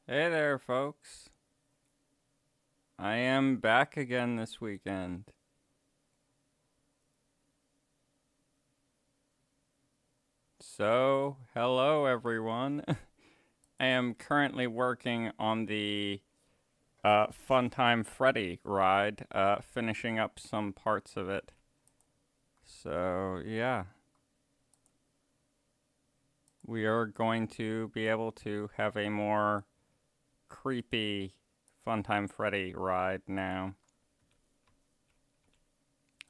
Hey there, folks. I am back again this weekend. So, hello everyone. I am currently working on the Funtime Freddy ride, finishing up some parts of it. So, yeah. We are going to be able to have a more creepy Funtime Freddy ride now.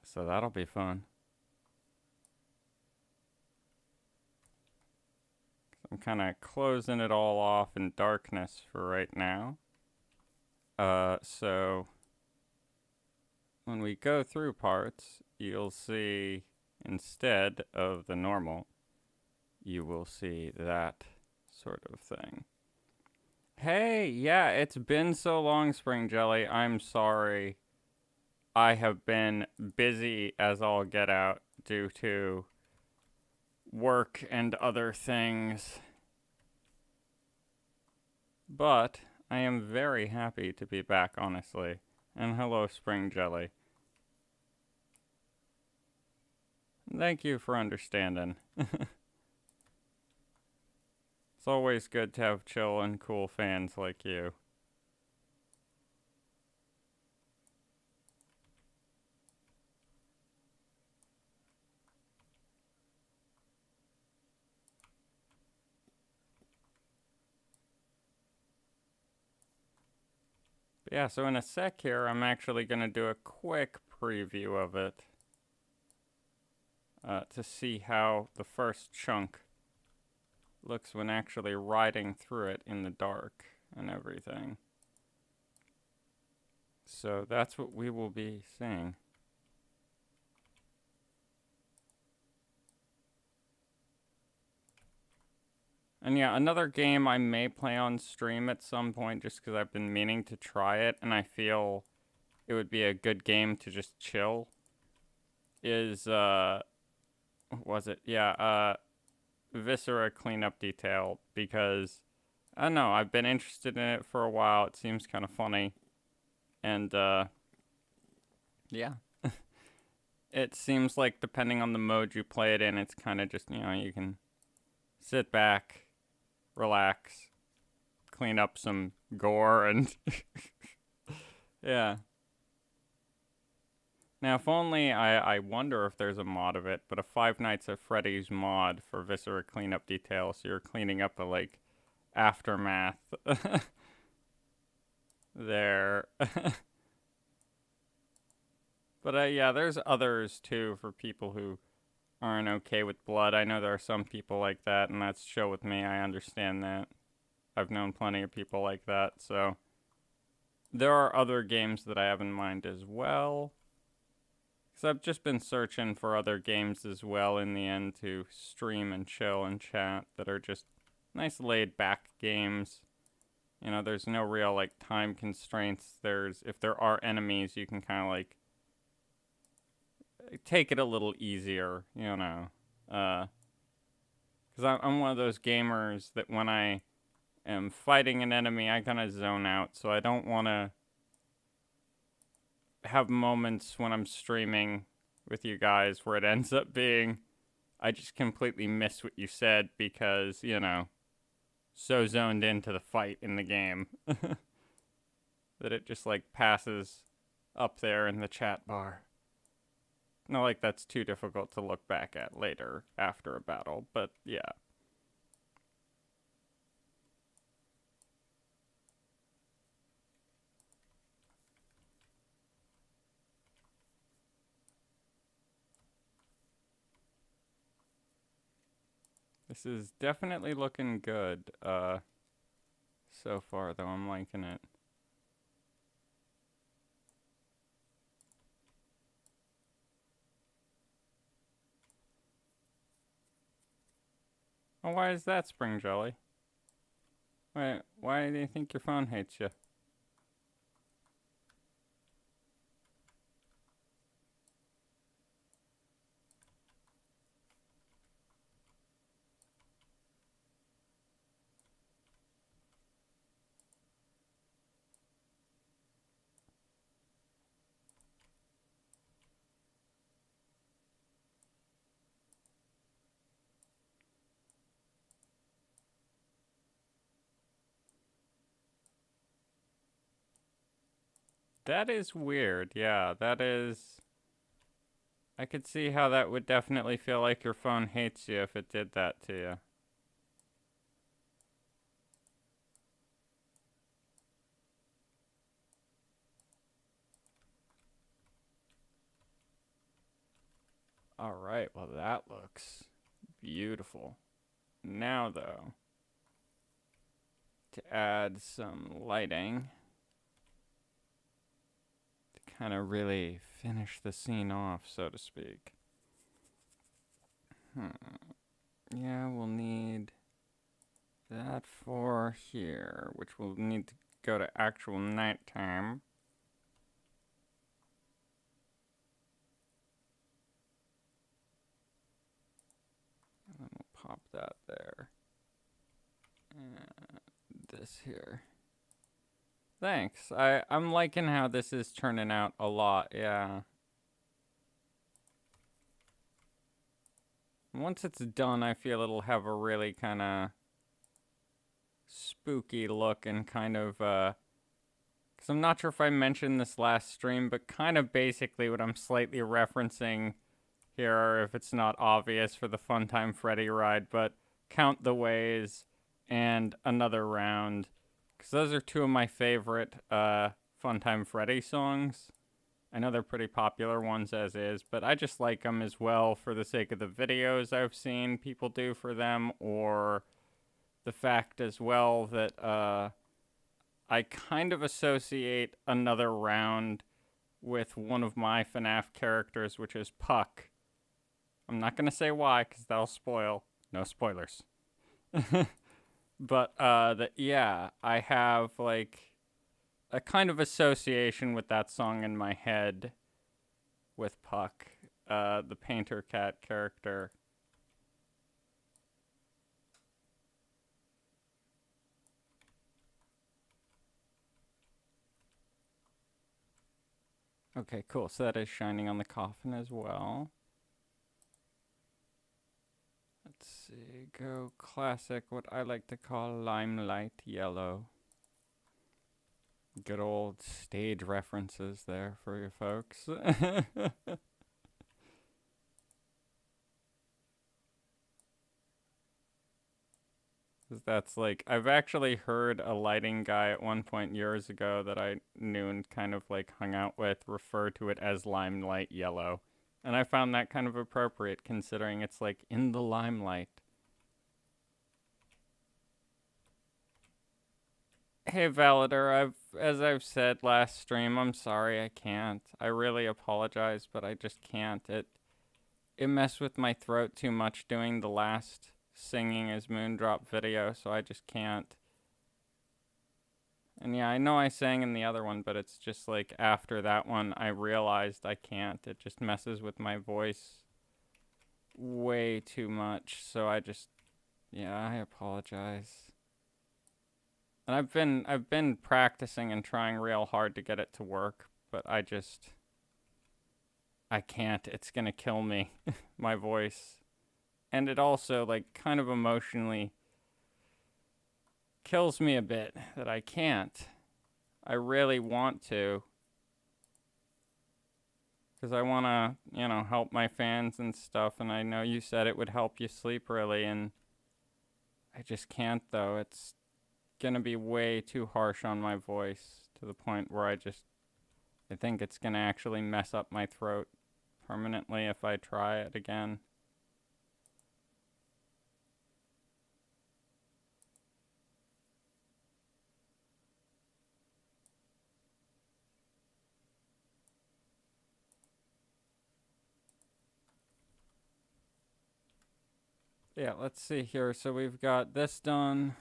So, that'll be fun. I'm kind of closing it all off in darkness for right now. So when we go through parts, you'll see instead of the normal, you will see that sort of thing. Hey, yeah, it's been so long, Spring Jelly. I'm sorry. I have been busy as all get out due to work and other things. But I am very happy to be back, honestly. And hello, Spring Jelly. Thank you for understanding. It's always good to have chill and cool fans like you. But yeah, so in a sec here, I'm actually going to do a quick preview of it to see how the first chunk looks when actually riding through it in the dark and everything. So that's what we will be seeing. And yeah, another game I may play on stream at some point just because I've been meaning to try it and I feel it would be a good game to just chill is, what was it? Yeah, Viscera Cleanup Detail because, I don't know, I've been interested in it for a while. It seems kind of funny. And, yeah. It seems like depending on the mode you play it in, it's kind of just, you can sit back, relax, clean up some gore, and yeah. Now, if only I wonder if there's a mod of it, but a Five Nights at Freddy's mod for Viscera Cleanup Detail, so you're cleaning up the, like, aftermath there. But yeah, there's others too for people who aren't okay with blood. I know there are some people like that, and that's chill with me. I understand that. I've known plenty of people like that, so there are other games that I have in mind as well. Because I've just been searching for other games as well in the end to stream and chill and chat that are just nice laid back games. There's no real like time constraints. If there are enemies, you can kind of like take it a little easier, because I'm one of those gamers that when I am fighting an enemy, I kind of zone out. So I don't want to have moments when I'm streaming with you guys where it ends up being I just completely miss what you said because, so zoned into the fight in the game that it just like passes up there in the chat bar. Not like that's too difficult to look back at later after a battle, but yeah. This is definitely looking good, so far though. I'm liking it. Oh, why is that, Spring Jelly? Why do you think your phone hates you? That is weird. Yeah, that is... I could see how that would definitely feel like your phone hates you if it did that to you. Alright, well that looks beautiful. Now though, to add some lighting to kind of really finish the scene off, so to speak. Yeah, we'll need that for here, which will need to go to actual nighttime. And then we'll pop that there. And this here. Thanks. I'm liking how this is turning out a lot, yeah. Once it's done, I feel it'll have a really kind of spooky look and kind of, because I'm not sure if I mentioned this last stream, but kind of basically what I'm slightly referencing here, if it's not obvious for the Funtime Freddy ride, but Count the Ways and Another Round, because those are two of my favorite Funtime Freddy songs. I know they're pretty popular ones as is, but I just like them as well for the sake of the videos I've seen people do for them, or the fact as well that I kind of associate Another Round with one of my FNAF characters, which is Puck. I'm not going to say why, because that'll spoil. No spoilers. But, yeah, I have, like, a kind of association with that song in my head with Puck, the Painter Cat character. Okay, cool. So that is shining on the coffin as well. Let's see. Go classic, what I like to call limelight yellow. Good old stage references there for you folks. That's like, I've actually heard a lighting guy at one point years ago that I knew and kind of like hung out with refer to it as limelight yellow. And I found that kind of appropriate considering it's like in the limelight. Hey Validor, as I've said last stream, I'm sorry I can't. I really apologize, but I just can't. It messed with my throat too much doing the last singing as Moondrop video, so I just can't. And yeah, I know I sang in the other one, but it's just like after that one, I realized I can't. It just messes with my voice way too much, so I just, yeah, I apologize. And I've been practicing and trying real hard to get it to work, but I can't. It's gonna kill me, my voice. And it also, like, kind of emotionally kills me a bit that I can't. I really want to. Because I want to, you know, help my fans and stuff, and I know you said it would help you sleep early, and I just can't, though. It's gonna be way too harsh on my voice to the point where I think it's gonna actually mess up my throat permanently if I try it again. Yeah, let's see here. So we've got this done.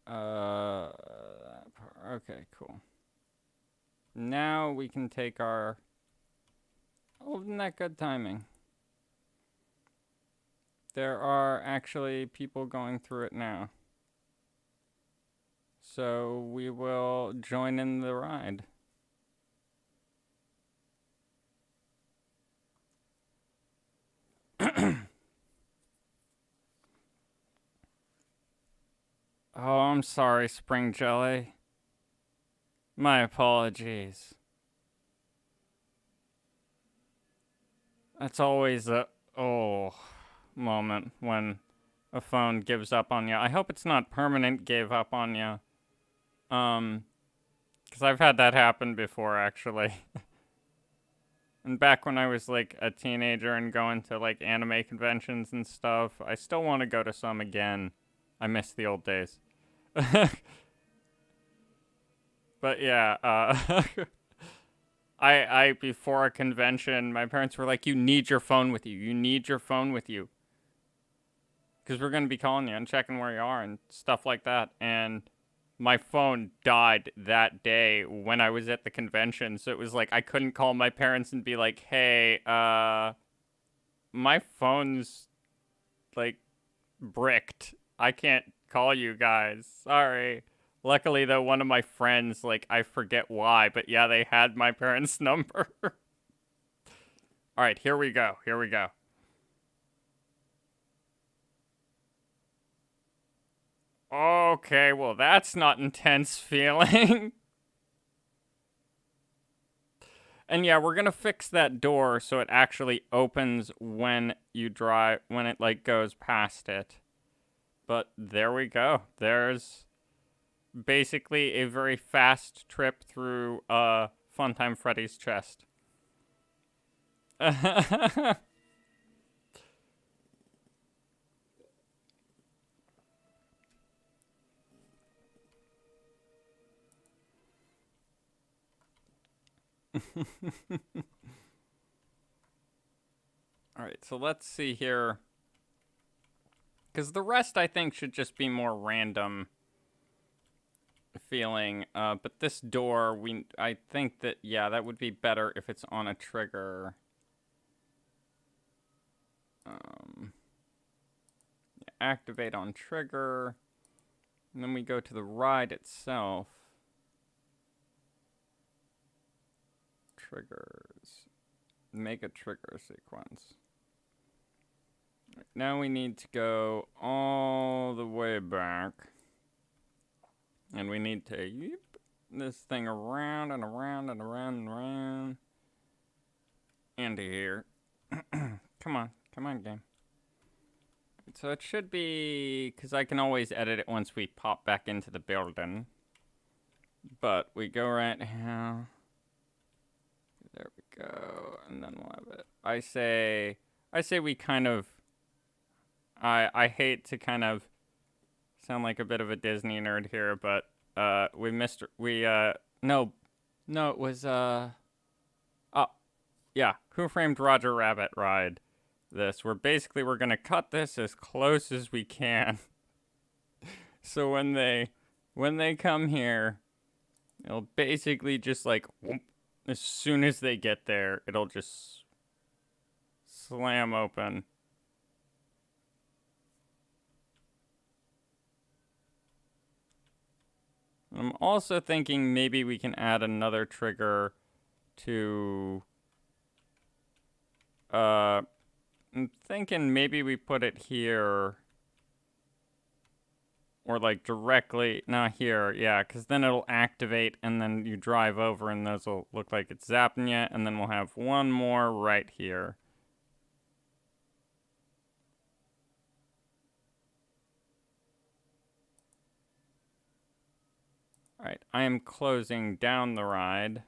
Okay, cool. Now we can take our... Oh, isn't that good timing? There are actually people going through it now. So we will join in the ride. Oh, I'm sorry, Spring Jelly. My apologies. That's always a moment when a phone gives up on you. I hope it's not permanent gave up on you. Because I've had that happen before, actually. And back when I was like a teenager and going to like anime conventions and stuff, I still want to go to some again. I miss the old days. But yeah, I before a convention, my parents were like, "You need your phone with you. You need your phone with you, because we're gonna be calling you and checking where you are and stuff like that." And my phone died that day when I was at the convention, so it was like I couldn't call my parents and be like, "Hey, my phone's like bricked. I can't call you guys. Sorry." Luckily, though, one of my friends, like, I forget why, but yeah, they had my parents' number. All right, here we go. Here we go. Okay, well, that's not intense feeling. And yeah, we're gonna fix that door so it actually opens when you drive, when it, like, goes past it. But there we go. There's basically a very fast trip through Funtime Freddy's chest. Alright, so let's see here. Because the rest, I think, should just be more random feeling. But this door, I think that, yeah, that would be better if it's on a trigger. Activate on trigger. And then we go to the ride itself. Triggers. Make a trigger sequence. Now we need to go all the way back. And we need to yip this thing around and around and around and around. Into here. Come on. Come on, game. So it should be... Because I can always edit it once we pop back into the building. But we go right now. There we go. And then we'll have it. I say we kind of... I hate to kind of sound like a bit of a Disney nerd here, but no, it was yeah, Who Framed Roger Rabbit ride this. We're gonna cut this as close as we can. So when they come here, it'll basically just like whoop, as soon as they get there, it'll just slam open. I'm also thinking maybe we can add another trigger to... I'm thinking maybe we put it here. Or like directly... Not here, yeah, because then it'll activate and then you drive over and those will look like it's zapping you. And then we'll have one more right here. Alright, I am closing down the ride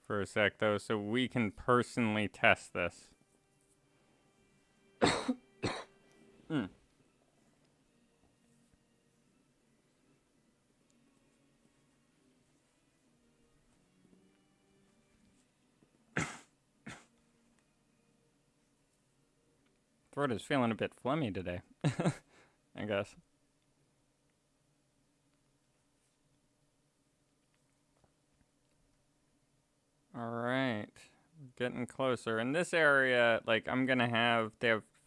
for a sec, though, so we can personally test this. Throat is feeling a bit phlegmy today, I guess. Alright, getting closer. In this area, like, they have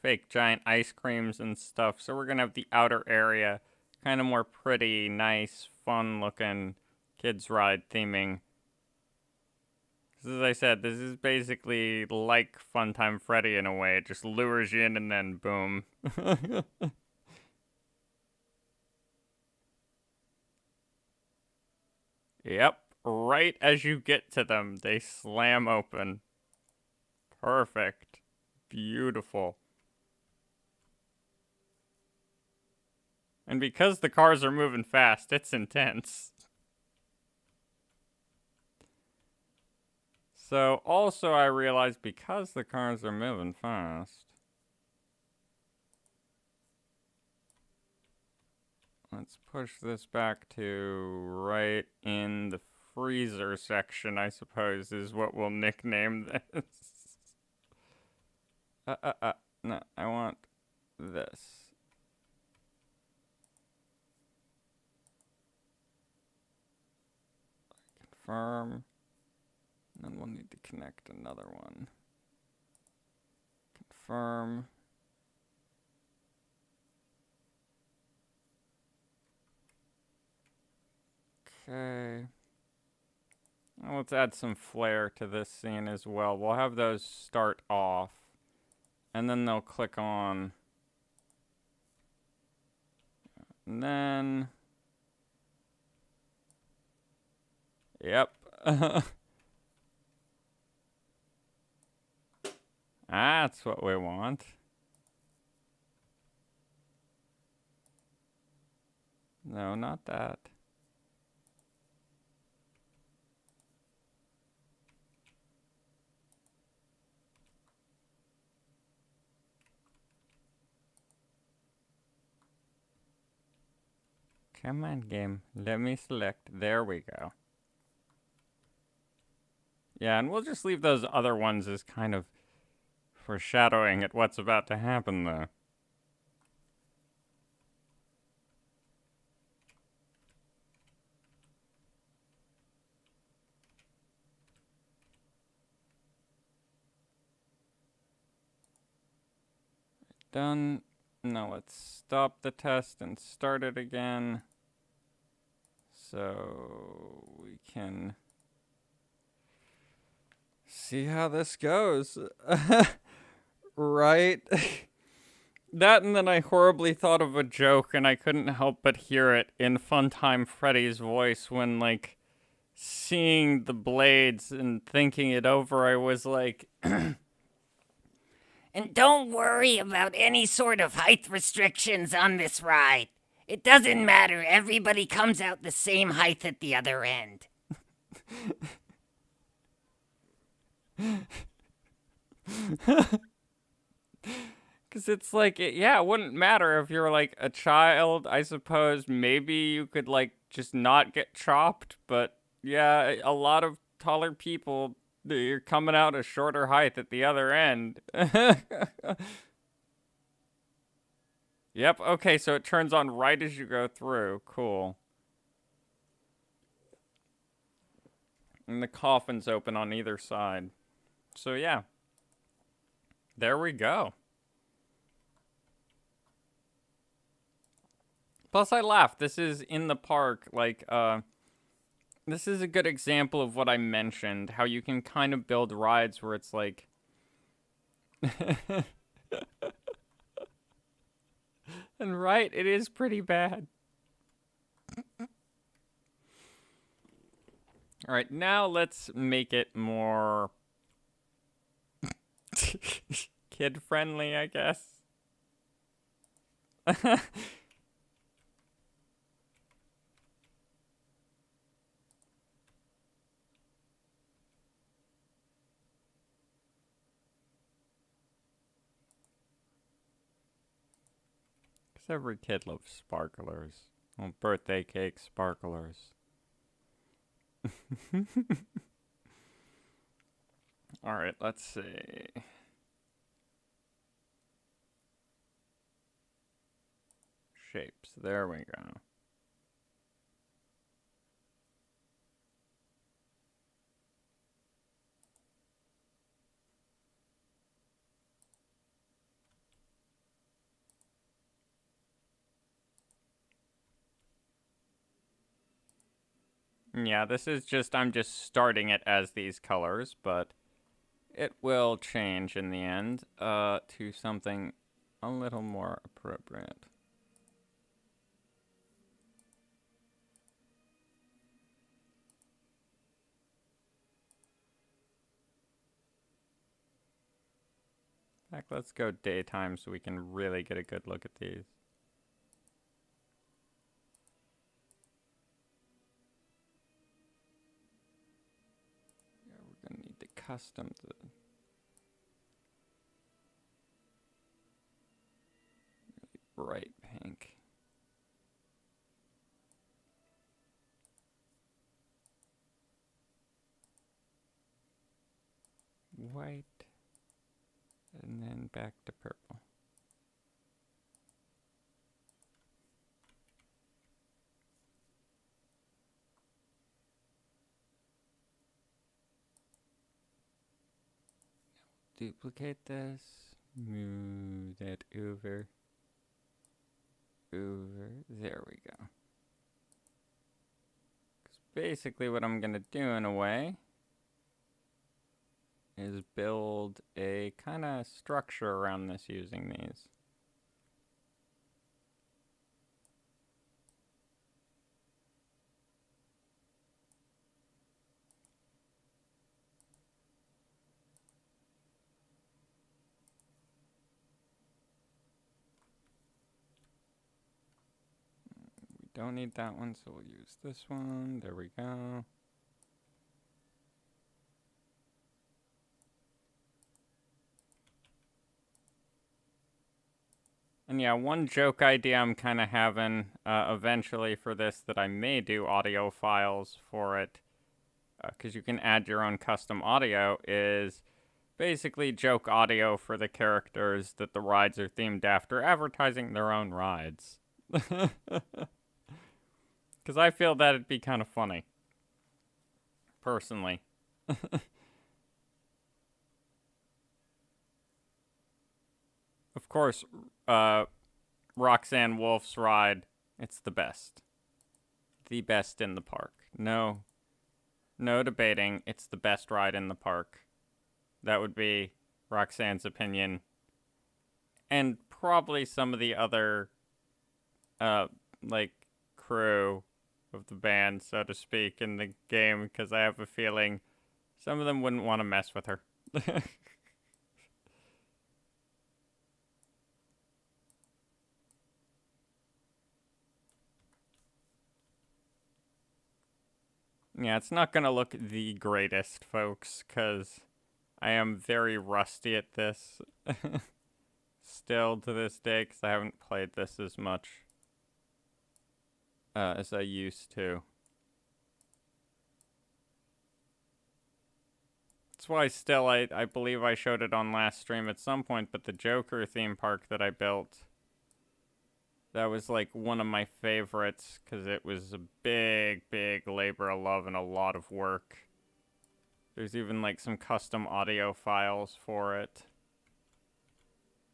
fake giant ice creams and stuff, so we're gonna have the outer area, kind of more pretty, nice, fun-looking kids ride theming. As I said, this is basically like Funtime Freddy in a way. It just lures you in and then boom. Yep, right as you get to them, they slam open. Perfect. Beautiful. And because the cars are moving fast, it's intense. So, also I realized because the cars are moving fast, let's push this back to right in the freezer section, I suppose, is what we'll nickname this. No, I want this. Confirm. And then we'll need to connect another one. Confirm. Okay. Now let's add some flair to this scene as well. We'll have those start off. And then they'll click on. And then. Yep. That's what we want. No, not that. Come on, game. Let me select. There we go. Yeah, and we'll just leave those other ones as kind of foreshadowing at what's about to happen, though. Done. Now let's stop the test and start it again. So we can see how this goes. Right? That, and then I horribly thought of a joke and I couldn't help but hear it in Funtime Freddy's voice when, like, seeing the blades and thinking it over, I was like, And don't worry about any sort of height restrictions on this ride. It doesn't matter, everybody comes out the same height at the other end. because it's like, yeah, it wouldn't matter if you're like a child, I suppose. Maybe you could, like, just not get chopped, but yeah, a lot of taller people, you're coming out a shorter height at the other end. Yep, okay, so it turns on right as you go through. Cool. And the coffins open on either side. So yeah. There we go. Plus I laughed. This is in the park, like, this is a good example of what I mentioned, how you can kind of build rides where it's like and right, it is pretty bad. All right, now let's make it more kid friendly, I guess. Because every kid loves sparklers. Well, birthday cake sparklers. All right, let's see. Shapes. There we go. Yeah, this is just, I'm just starting it as these colors, but it will change in the end to something a little more appropriate. Heck, let's go daytime so we can really get a good look at these. Yeah, we're gonna need to custom the really bright pink. White, and then back to purple. Duplicate this, move that over, there we go. 'Cause basically what I'm gonna do in a way is build a kind of structure around this using these. We don't need that one, so we'll use this one. There we go. And yeah, one joke idea I'm kind of having eventually for this that I may do audio files for it, because you can add your own custom audio, is basically joke audio for the characters that the rides are themed after, advertising their own rides. Because I feel that'd be kind of funny, personally. Of course, Roxanne Wolf's ride, it's the best. The best in the park. No debating, it's the best ride in the park. That would be Roxanne's opinion. And probably some of the other, like, crew of the band, so to speak, in the game, because I have a feeling some of them wouldn't want to mess with her. Yeah, it's not gonna look the greatest, folks, because I am very rusty at this. Still to this day, because I haven't played this as much as I used to. That's why still, I believe I showed it on last stream at some point, but the Joker theme park that I built, that was like one of my favorites, because it was a big labor of love and a lot of work. There's even like some custom audio files for it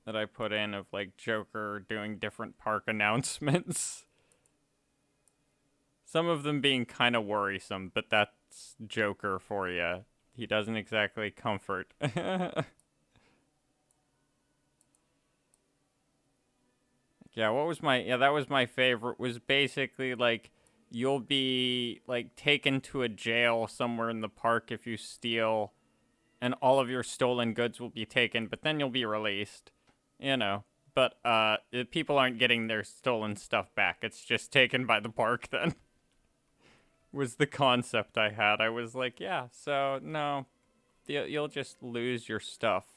that I put in of like Joker doing different park announcements. Some of them being kind of worrisome, but that's Joker for you. He doesn't exactly comfort. Yeah, what was my... Yeah, that was my favorite. Was basically, like, you'll be, like, taken to a jail somewhere in the park if you steal, and all of your stolen goods will be taken, but then you'll be released. You know. But, people aren't getting their stolen stuff back. It's just taken by the park, then. Was the concept I had. I was like, yeah, so, no. You'll just lose your stuff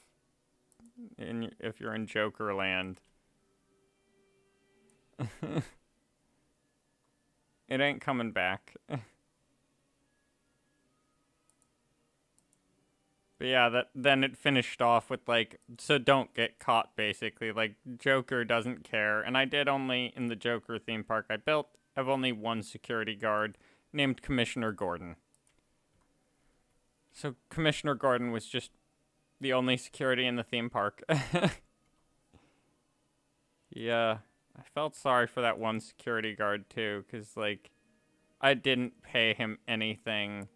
if you're in Joker Land. It ain't coming back. But yeah, then it finished off with like, so don't get caught, basically. Like, Joker doesn't care. And I did only, in the Joker theme park I built, have only one security guard named Commissioner Gordon. So Commissioner Gordon was just the only security in the theme park. Yeah. I felt sorry for that one security guard, too, because, like, I didn't pay him anything,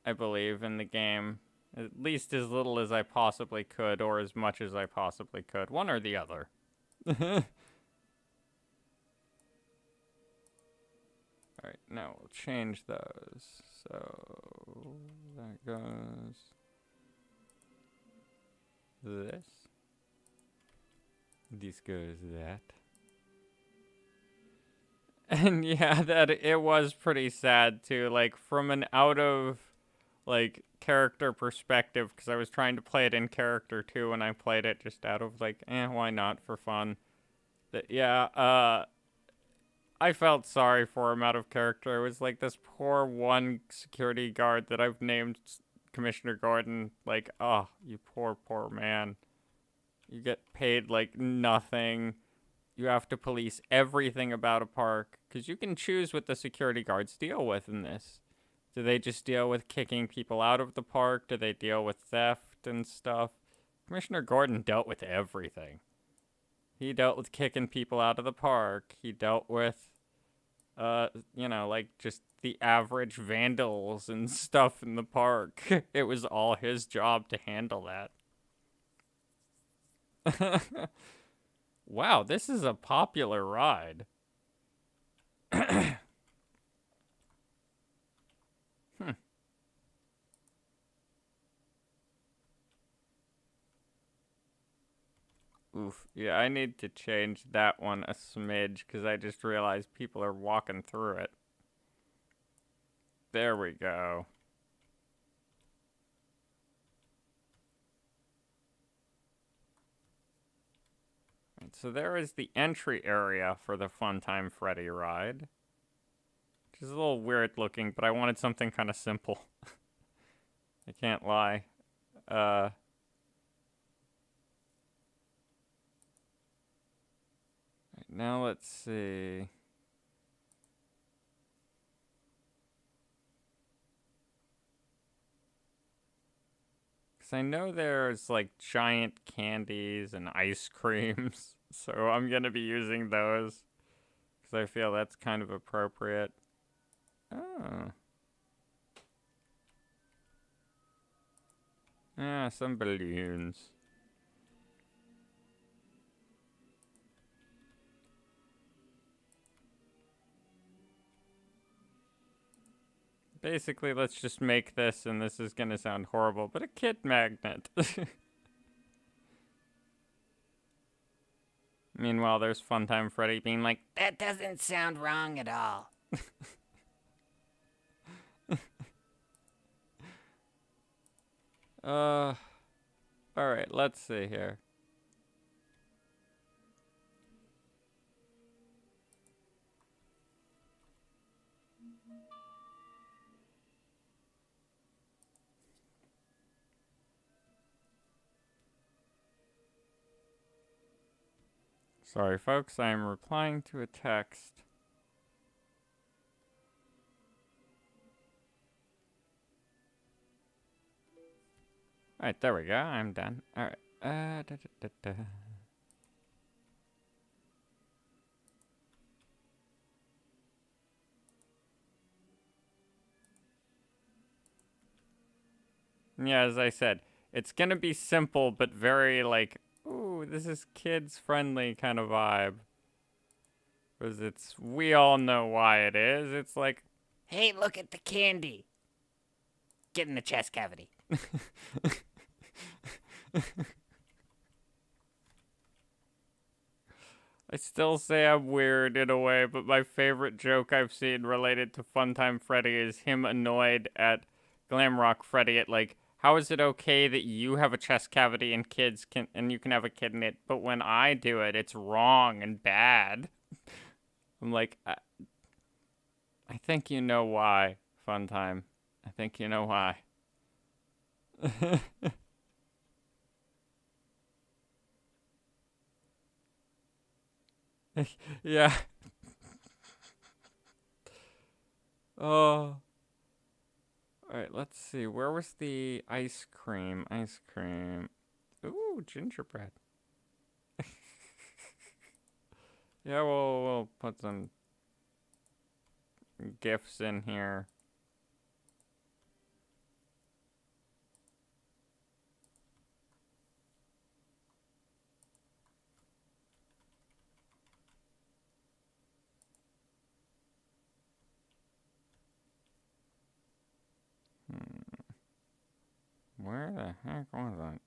I believe, in the game. At least as little as I possibly could, or as much as I possibly could. One or the other. Alright, now we'll change those. So, that goes... this. This goes that. And yeah, that it was pretty sad too. Like from an out of like character perspective, because I was trying to play it in character too, and I played it just out of like, why not for fun. That I felt sorry for him out of character. It was like this poor one security guard that I've named Commissioner Gordon. Like, oh, you poor man. You get paid like nothing. You have to police everything about a park because you can choose what the security guards deal with in this. Do they just deal with kicking people out of the park? Do they deal with theft and stuff? Commissioner Gordon dealt with everything. He dealt with kicking people out of the park. He dealt with, like just the average vandals and stuff in the park. It was all his job to handle that. Wow, this is a popular ride. Hmm. Oof. Yeah, I need to change that one a smidge because I just realized people are walking through it. There we go. Right, so there is the entry area for the Funtime Freddy ride. Which is a little weird looking, but I wanted something kind of simple. I can't lie. Right, now let's see. Because I know there's like giant candies and ice creams. So I'm going to be using those. Because I feel that's kind of appropriate. Oh. Yeah, some balloons. Basically, let's just make this, and this is gonna sound horrible, but a kid magnet. Meanwhile, there's Funtime Freddy being like, That doesn't sound wrong at all. Alright, let's see here. Sorry, folks, I am replying to a text. Alright, there we go, I'm done. Alright, da, da, da, da. Yeah, as I said, it's gonna be simple, but very, like, ooh, this is kids friendly kind of vibe. Because we all know why it is. It's like, Hey, look at the candy. Get in the chest cavity. I still say I'm weird in a way, but my favorite joke I've seen related to Funtime Freddy is him annoyed at Glamrock Freddy at like, how is it okay that you have a chest cavity and you can have a kid in it, but when I do it, it's wrong and bad. I'm like, I think you know why, Funtime. I think you know why. Yeah. Oh. Alright, let's see. Where was the ice cream? Ice cream. Ooh, gingerbread. Yeah, we'll put some gifts in here. Where the heck was that?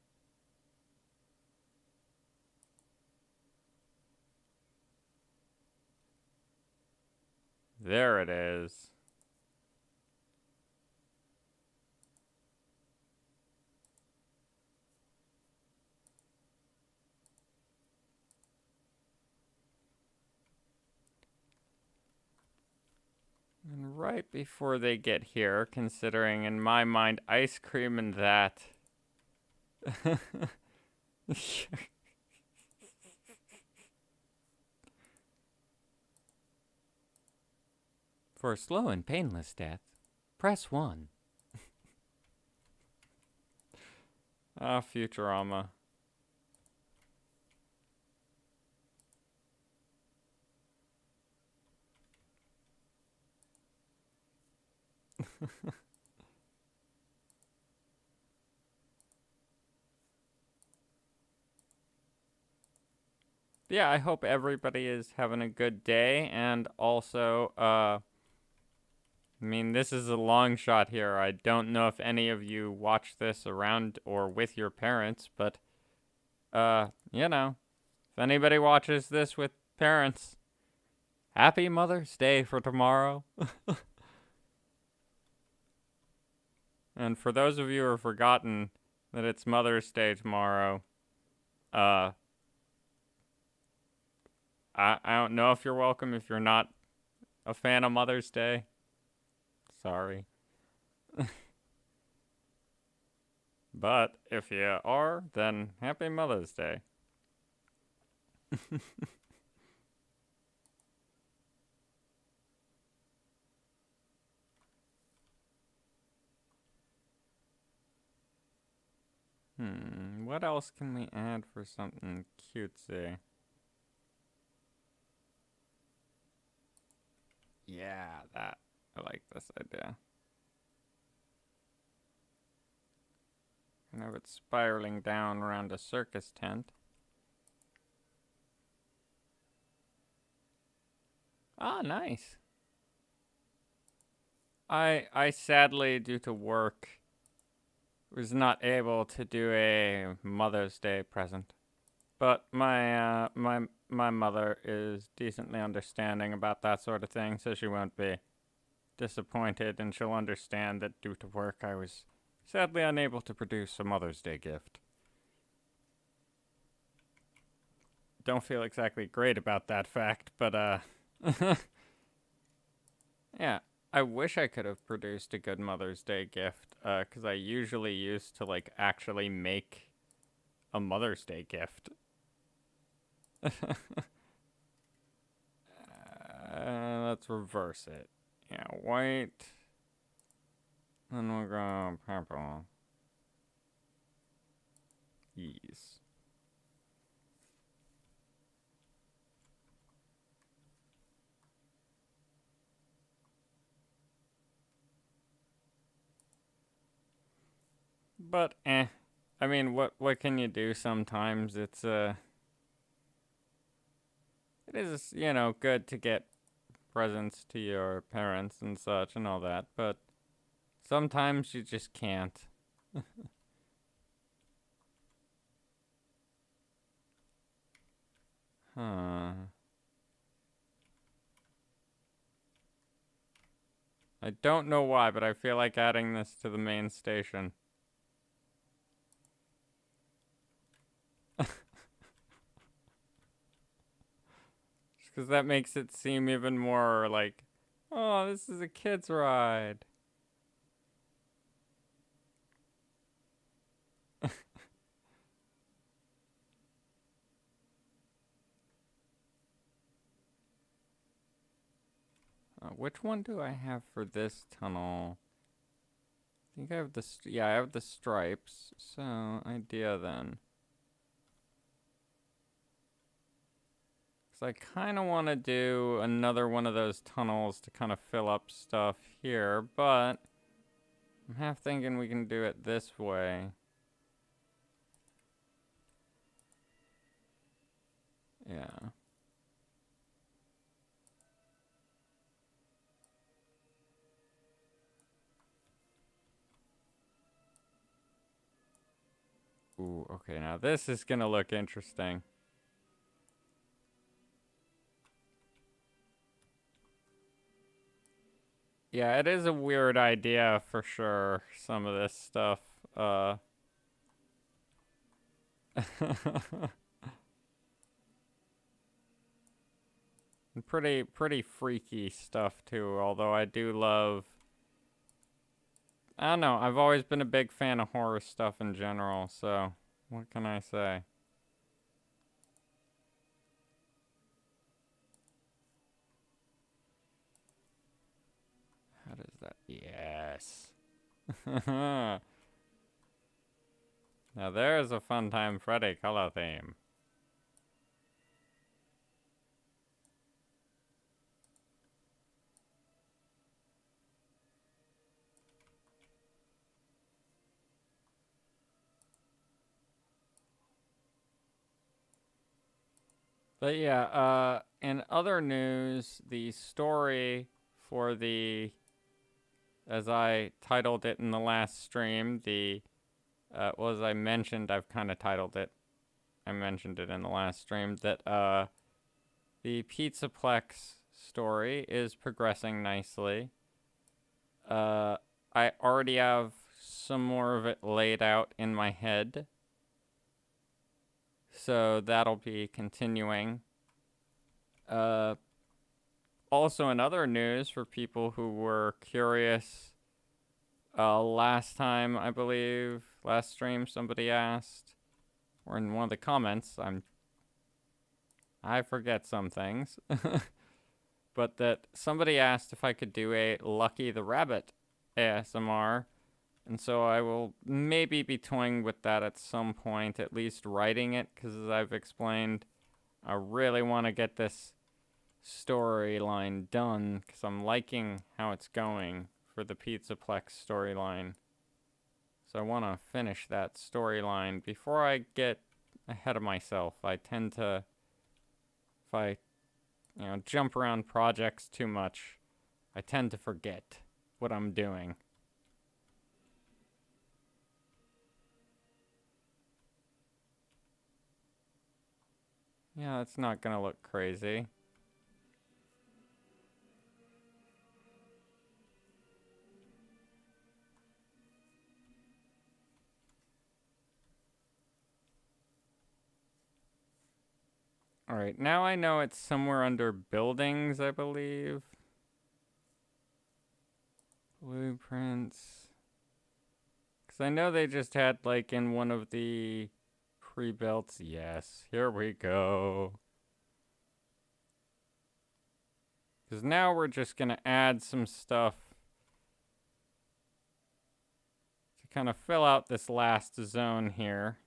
There it is. And right before they get here, considering in my mind ice cream and that. For a slow and painless death, press 1. Ah, Futurama. Yeah, I hope everybody is having a good day, and also, I mean, this is a long shot here. I don't know if any of you watch this around or with your parents, but, you know, if anybody watches this with parents, happy Mother's Day for tomorrow. And for those of you who have forgotten that it's Mother's Day tomorrow, I don't know if you're welcome if you're not a fan of Mother's Day. Sorry. But if you are, then happy Mother's Day. What else can we add for something cutesy? Yeah, that. I like this idea. And have it spiraling down around a circus tent. Ah, nice. I sadly, due to work, was not able to do a Mother's Day present. But my mother is decently understanding about that sort of thing, so she won't be disappointed, and she'll understand that due to work I was sadly unable to produce a Mother's Day gift. Don't feel exactly great about that fact, but yeah, I wish I could have produced a good Mother's Day gift, because I usually used to, like, actually make a Mother's Day gift. Let's reverse it. Yeah, white. Then we'll go purple. Yes. But I mean, what can you do sometimes? It's it is, you know, good to get presents to your parents and such and all that, but sometimes you just can't. Huh. I don't know why, but I feel like adding this to the main station. Because that makes it seem even more like, oh, this is a kid's ride. Which one do I have for this tunnel? I think I have the, yeah, I have the stripes. So, idea then. Because I kind of want to do another one of those tunnels to kind of fill up stuff here, but I'm half thinking we can do it this way. Yeah. Ooh, okay, now this is gonna look interesting. Yeah, it is a weird idea for sure, some of this stuff. Pretty freaky stuff too, although I do love I don't know, I've always been a big fan of horror stuff in general, so what can I say? How does that? Yes. Now there's a fun time Freddy color theme. But yeah, in other news, the story for the, as I titled it in the last stream, the, well, as I mentioned, I've kind of titled it, I mentioned it in the last stream, that, the Pizzaplex story is progressing nicely. I already have some more of it laid out in my head. So that'll be continuing. Also, in other news, for people who were curious, last time, I believe, last stream, somebody asked, or in one of the comments, I forget some things, but that somebody asked if I could do a Lucky the Rabbit ASMR, and so I will maybe be toying with that at some point, at least writing it, because as I've explained, I really want to get this storyline done, because I'm liking how it's going for the Pizzaplex storyline. So I want to finish that storyline before I get ahead of myself. I tend to, if I, jump around projects too much, I tend to forget what I'm doing. Yeah, it's not gonna look crazy. Alright, now I know it's somewhere under buildings, I believe. Blueprints. Because I know they just had, like, in one of the pre-built. Yes, here we go. Because now we're just going to add some stuff to kind of fill out this last zone here.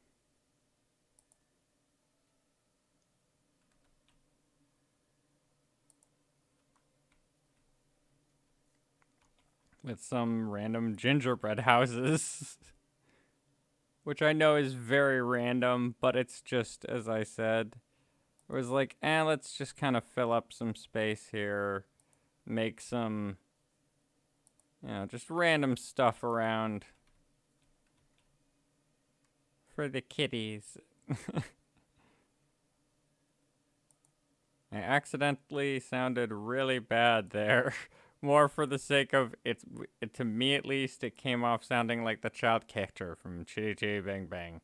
With some random gingerbread houses. Which I know is very random, but it's just, as I said, it was like, let's just kind of fill up some space here. Make some, just random stuff around for the kitties. I accidentally sounded really bad there. More for the sake of it, to me at least, it came off sounding like the child catcher from Chitty Chitty Bang Bang.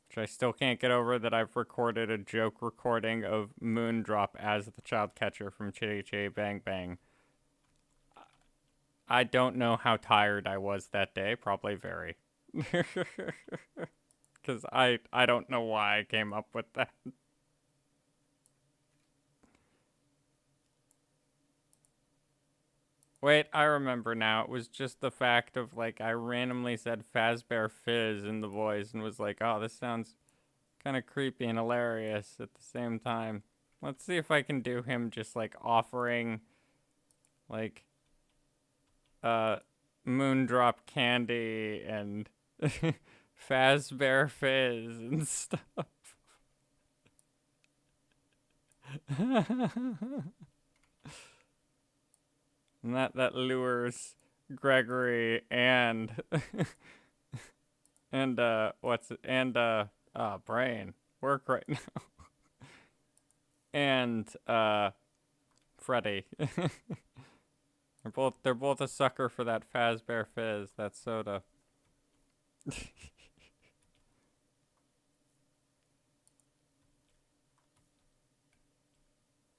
Which I still can't get over that I've recorded a joke recording of Moondrop as the child catcher from Chitty Chitty Bang Bang. I don't know how tired I was that day. Probably very. Because I don't know why I came up with that. Wait, I remember now. It was just the fact of, like, I randomly said Fazbear Fizz in the voice and was like, oh, this sounds kind of creepy and hilarious at the same time. Let's see if I can do him just, like, offering, like, Moondrop candy and Fazbear Fizz and stuff. And that lures Gregory and and brain work right now. And Freddy. They're both a sucker for that Fazbear Fizz, that soda.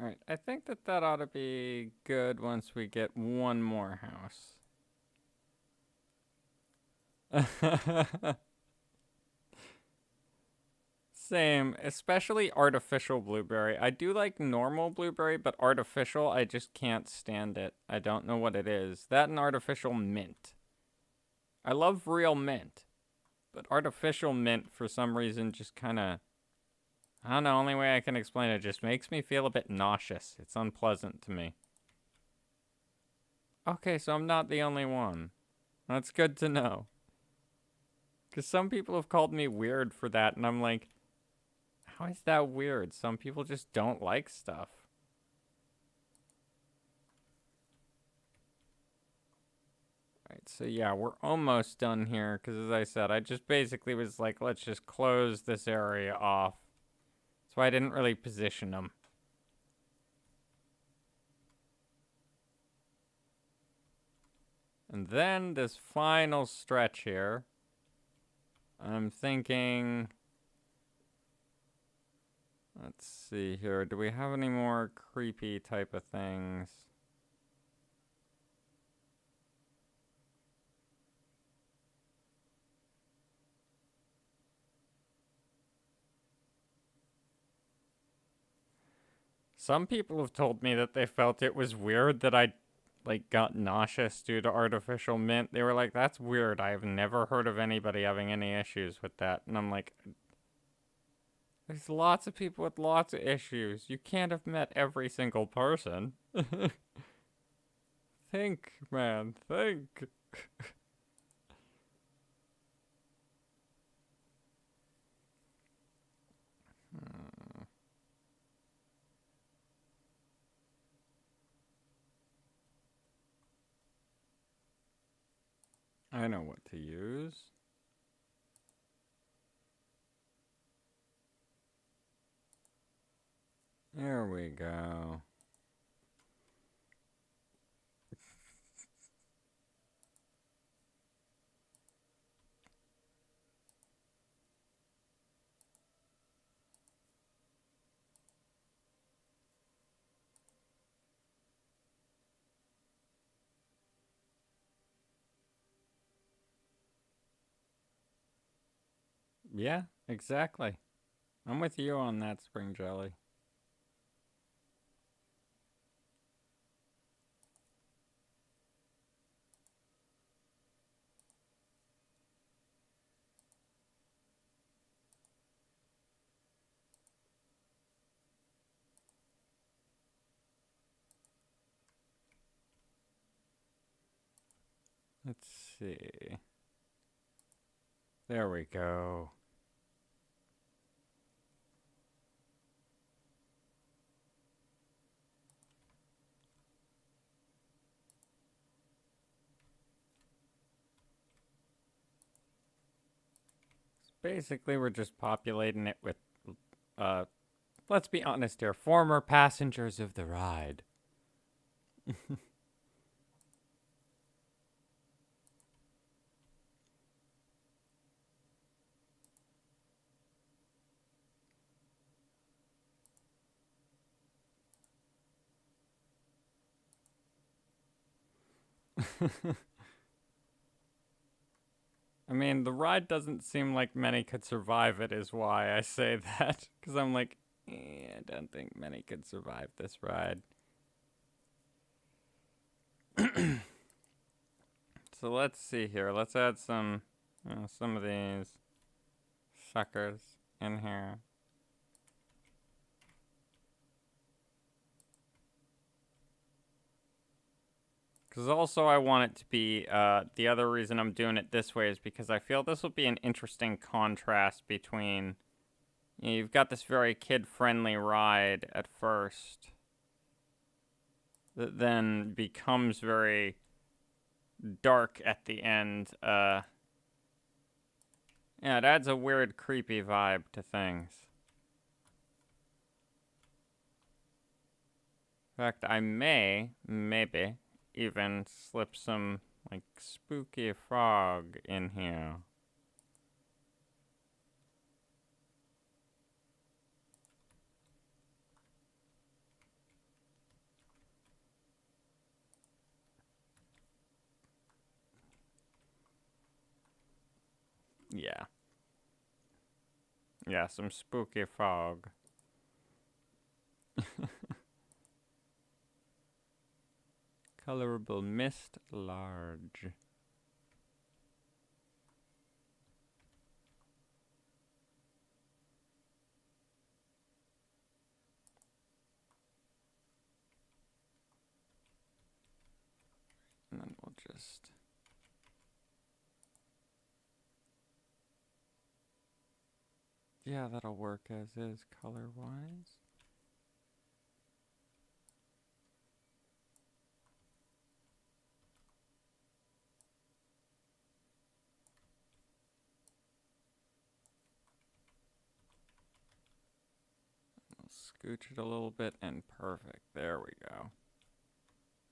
Alright, I think that ought to be good once we get one more house. Same, especially artificial blueberry. I do like normal blueberry, but artificial, I just can't stand it. I don't know what it is. That and artificial mint. I love real mint, but artificial mint for some reason just kind of, I don't know, only way I can explain it, just makes me feel a bit nauseous. It's unpleasant to me. Okay, so I'm not the only one. That's good to know. Because some people have called me weird for that, and I'm like, how is that weird? Some people just don't like stuff. Alright, so yeah, we're almost done here, because as I said, I just basically was like, let's just close this area off. That's why I didn't really position them. And then this final stretch here, I'm thinking... Let's see here. Do we have any more creepy type of things? Some people have told me that they felt it was weird that I like got nauseous due to artificial mint. They were like, that's weird. I've never heard of anybody having any issues with that. And I'm like, there's lots of people with lots of issues. You can't have met every single person. Think, man, think. I know what to use. There we go. Yeah, exactly. I'm with you on that, Spring Jelly. Let's see. There we go. Basically, we're just populating it with, let's be honest here, former passengers of the ride. I mean, the ride doesn't seem like many could survive it, is why I say that. Because I'm like, I don't think many could survive this ride. So let's see here. Let's add some of these suckers in here. Because also I want it to be, the other reason I'm doing it this way is because I feel this will be an interesting contrast between, you've got this very kid-friendly ride at first, that then becomes very dark at the end. Yeah, it adds a weird, creepy vibe to things. In fact, I maybe, even slip some, like, spooky fog in here. Yeah. Yeah, some spooky fog. Colorable mist large. And then we'll just... Yeah, that'll work as is color-wise. Scooch it a little bit and perfect. There we go.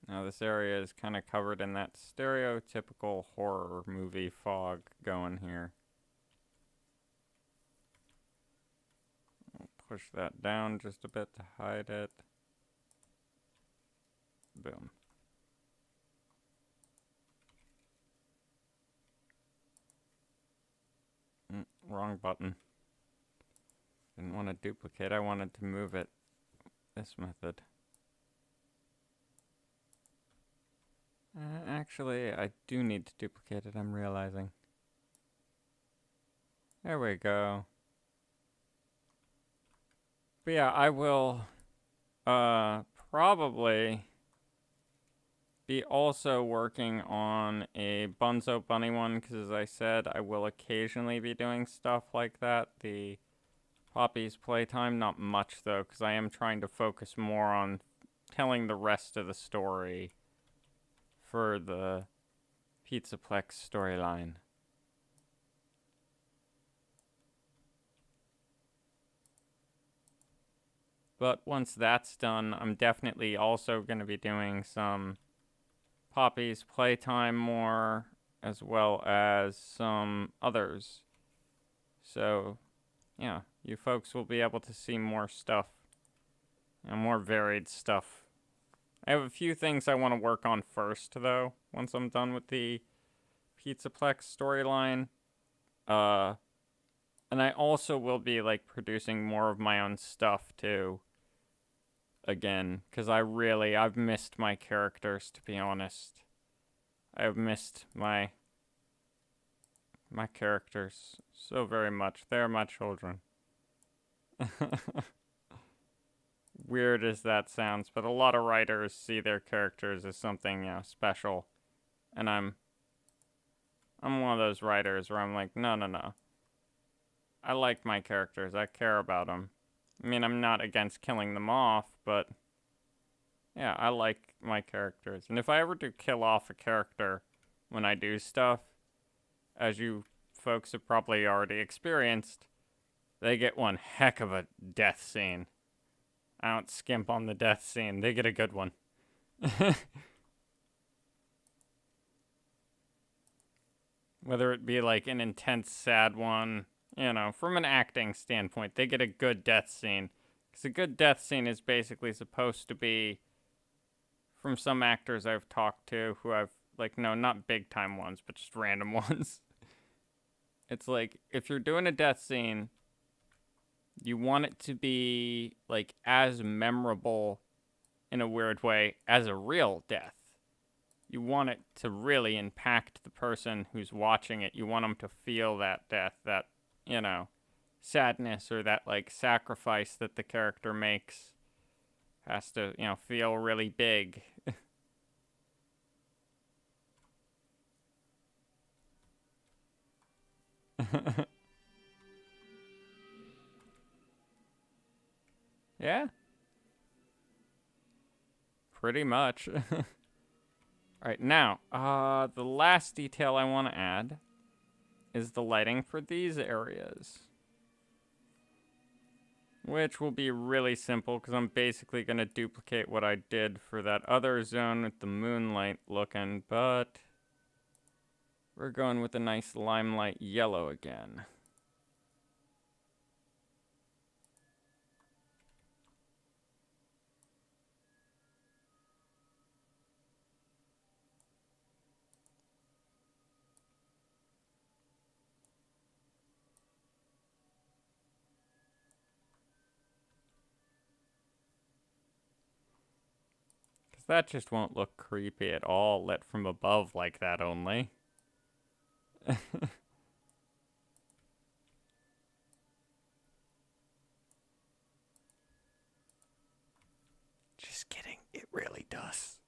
Now this area is kind of covered in that stereotypical horror movie fog going here. I'll push that down just a bit to hide it. Boom. Wrong button. Didn't want to duplicate, I wanted to move it this method. Actually, I do need to duplicate it, I'm realizing. There we go. But yeah, I will probably be also working on a Bunzo Bunny one, because as I said, I will occasionally be doing stuff like that. The Poppy's Playtime, not much though, because I am trying to focus more on telling the rest of the story for the Pizzaplex storyline. But once that's done, I'm definitely also going to be doing some Poppy's Playtime more, as well as some others. So, yeah, you folks will be able to see more stuff, and more varied stuff. I have a few things I want to work on first, though, once I'm done with the Pizzaplex storyline. And I also will be, like, producing more of my own stuff, too. Again, because I've missed my characters, to be honest. I've missed my characters so very much. They're my children. Weird as that sounds, but a lot of writers see their characters as something, you know, special. And I'm one of those writers where I'm like, no. I like my characters. I care about them. I mean, I'm not against killing them off, but yeah, I like my characters. And if I ever do kill off a character when I do stuff, as you folks have probably already experienced, they get one heck of a death scene. I don't skimp on the death scene. They get a good one. Whether it be like an intense, sad one, you know, from an acting standpoint, they get a good death scene. Because a good death scene is basically supposed to be, from some actors I've talked to who I've, like, no, not big time ones, but just random ones. It's like, if you're doing a death scene, you want it to be, like, as memorable, in a weird way, as a real death. You want it to really impact the person who's watching it. You want them to feel that death, that, you know, sadness, or that, like, sacrifice that the character makes. Has to, you know, feel really big. Yeah. Pretty much. Alright, now, the last detail I want to add is the lighting for these areas. which will be really simple because I'm basically going to duplicate what I did for that other zone with the moonlight looking, but we're going with a nice limelight yellow again. That just won't look creepy at all, lit from above like that only. Just kidding, it really does.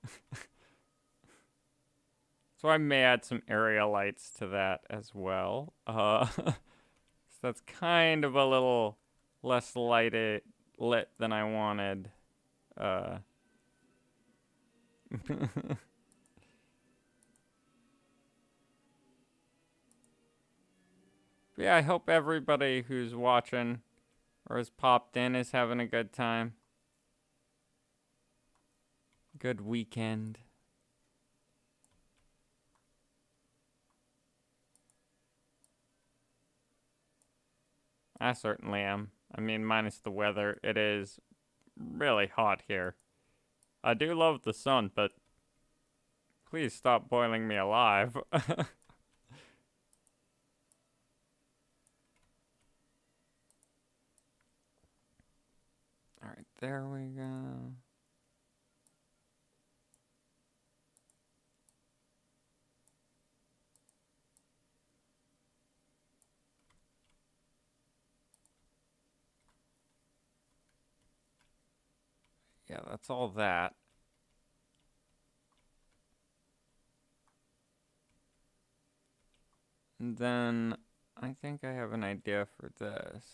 So I may add some area lights to that as well. So that's kind of a little less lit than I wanted. But yeah, I hope everybody who's watching or has popped in is having a good time. Good weekend. I certainly am. I mean, minus the weather, it is really hot here. I do love the sun, but please stop boiling me alive. Alright, there we go. Yeah, that's all that. And then I think I have an idea for this.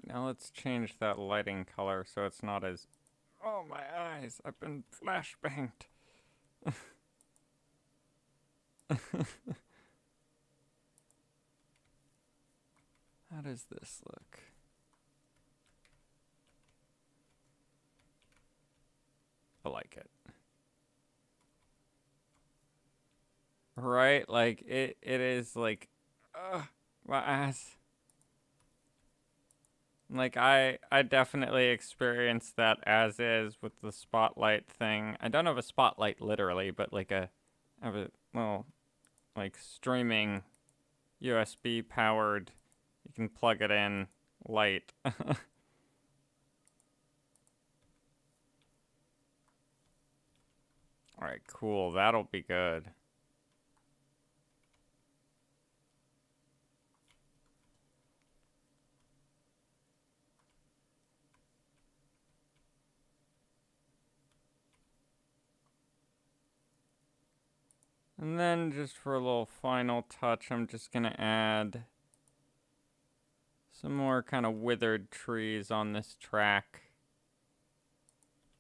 Now let's change that lighting color so it's not as... Oh, my eyes! I've been flashbanged! How does this look? I like it. Right? Like, it is like... my eyes... Like, I definitely experienced that as is with the spotlight thing. I don't have a spotlight literally, but like I have a little, like, streaming USB powered, you can plug it in, light. Alright, cool. That'll be good. And then just for a little final touch, I'm just gonna add some more kind of withered trees on this track.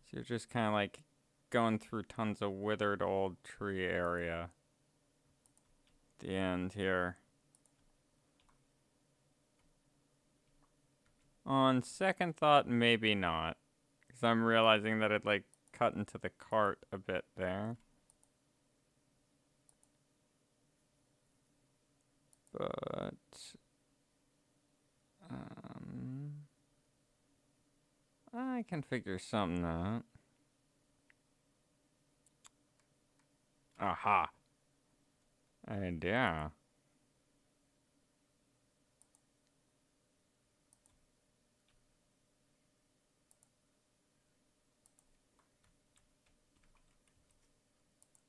So you're just kind of like going through tons of withered old tree area. At the end here. On second thought, maybe not. Because I'm realizing that it like cut into the cart a bit there. But I can figure something out. Aha. Idea.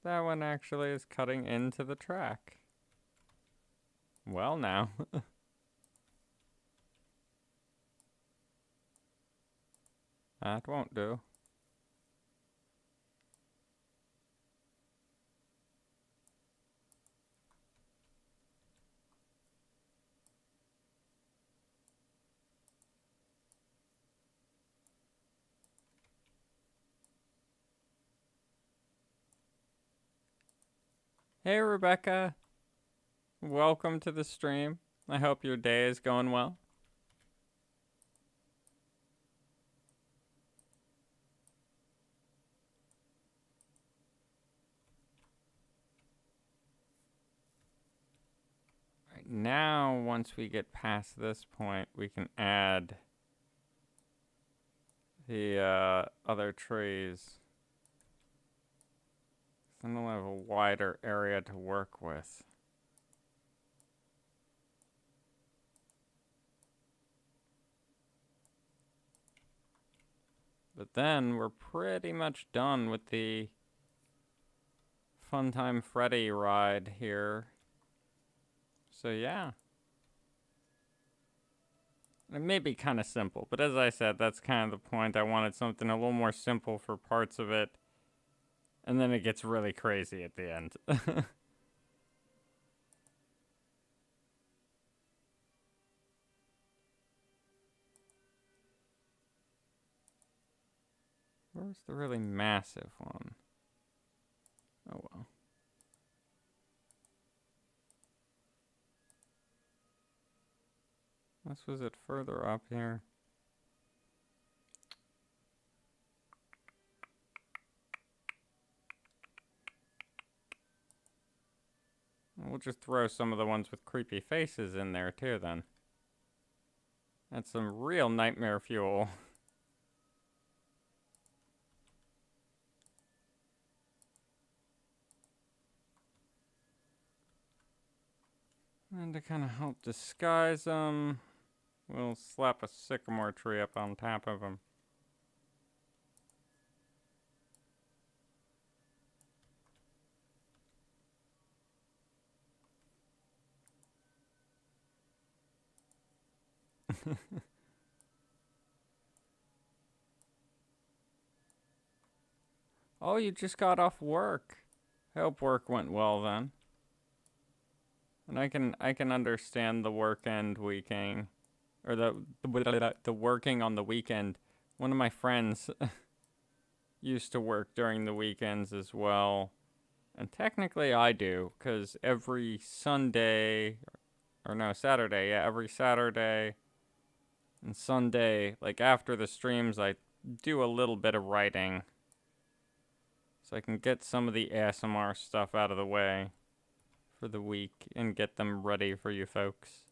That one actually is cutting into the track. Well, now. That won't do. Hey, Rebecca. Welcome to the stream. I hope your day is going well. Right now, once we get past this point, we can add the other trees. Then we'll have a wider area to work with. But then we're pretty much done with the Funtime Freddy ride here. So yeah. It may be kind of simple, but as I said, that's kind of the point. I wanted something a little more simple for parts of it. And then it gets really crazy at the end. Where's the really massive one? Oh well. This was it further up here. We'll just throw some of the ones with creepy faces in there too then. That's some real nightmare fuel. And to kind of help disguise them, we'll slap a sycamore tree up on top of them. Oh, you just got off work. I hope work went well then. And I can understand the work end weeking, or the working on the weekend. One of my friends used to work during the weekends as well, and technically I do, cause every Sunday, or no Saturday, yeah, every Saturday and Sunday, like after the streams, I do a little bit of writing, so I can get some of the ASMR stuff out of the way for the week and get them ready for you folks.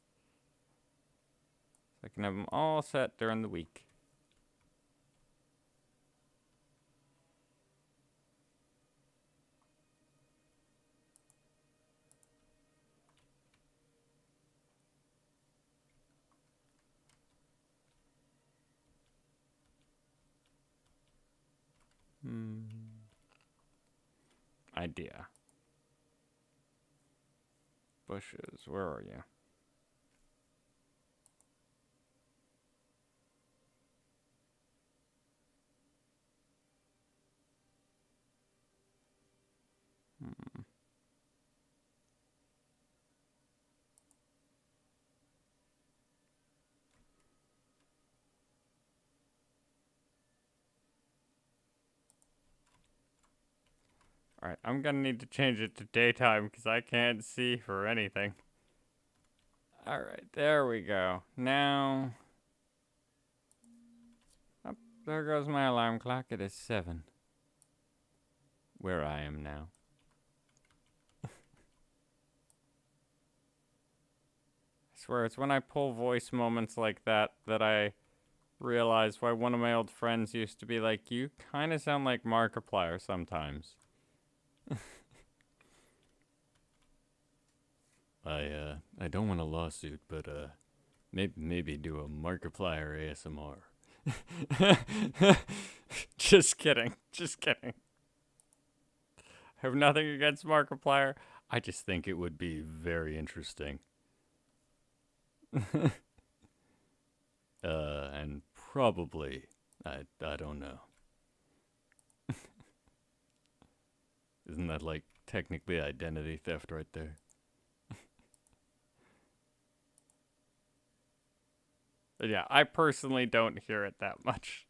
So I can have them all set during the week. Idea. Bushes, where are you? Alright, I'm gonna need to change it to daytime because I can't see for anything. Alright, there we go. Now... Oh, there goes my alarm clock. It is 7. Where I am now. I swear, it's when I pull voice moments like that that I realize why one of my old friends used to be like, you kind of sound like Markiplier sometimes. I don't want a lawsuit, but maybe do a Markiplier ASMR. Just kidding. Just kidding. I have nothing against Markiplier. I just think it would be very interesting. And probably, I don't know. Isn't that like technically identity theft right there? But yeah, I personally don't hear it that much.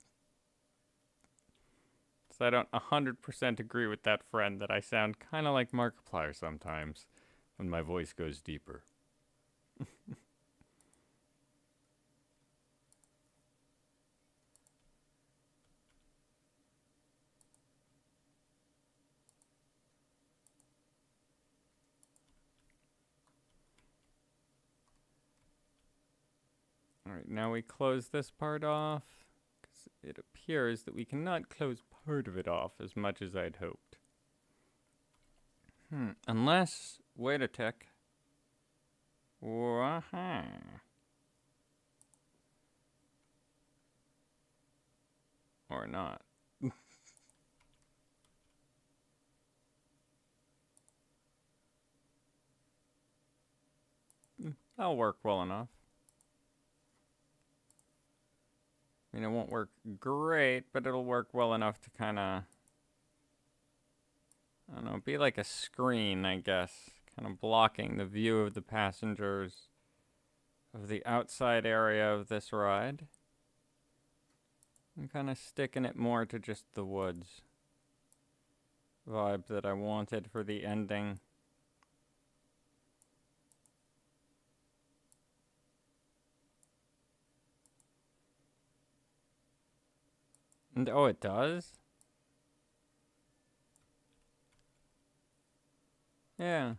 So I don't 100% agree with that friend that I sound kind of like Markiplier sometimes when my voice goes deeper. Alright, now we close this part off. Because it appears that we cannot close part of it off as much as I'd hoped. Unless... Wait a tick. Wah-ha. Or not. That'll work well enough. I mean, it won't work great, but it'll work well enough to kind of, I don't know, be like a screen, I guess. Kind of blocking the view of the passengers of the outside area of this ride. And kind of sticking it more to just the woods vibe that I wanted for the ending. And oh, it does? Yeah.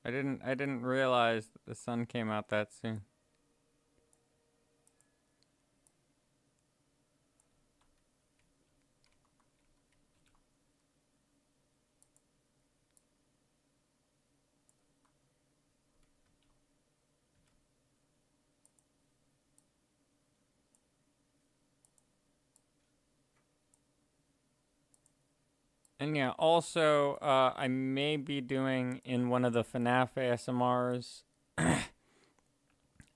I didn't realize that the sun came out that soon. And yeah, also, I may be doing in one of the FNAF ASMRs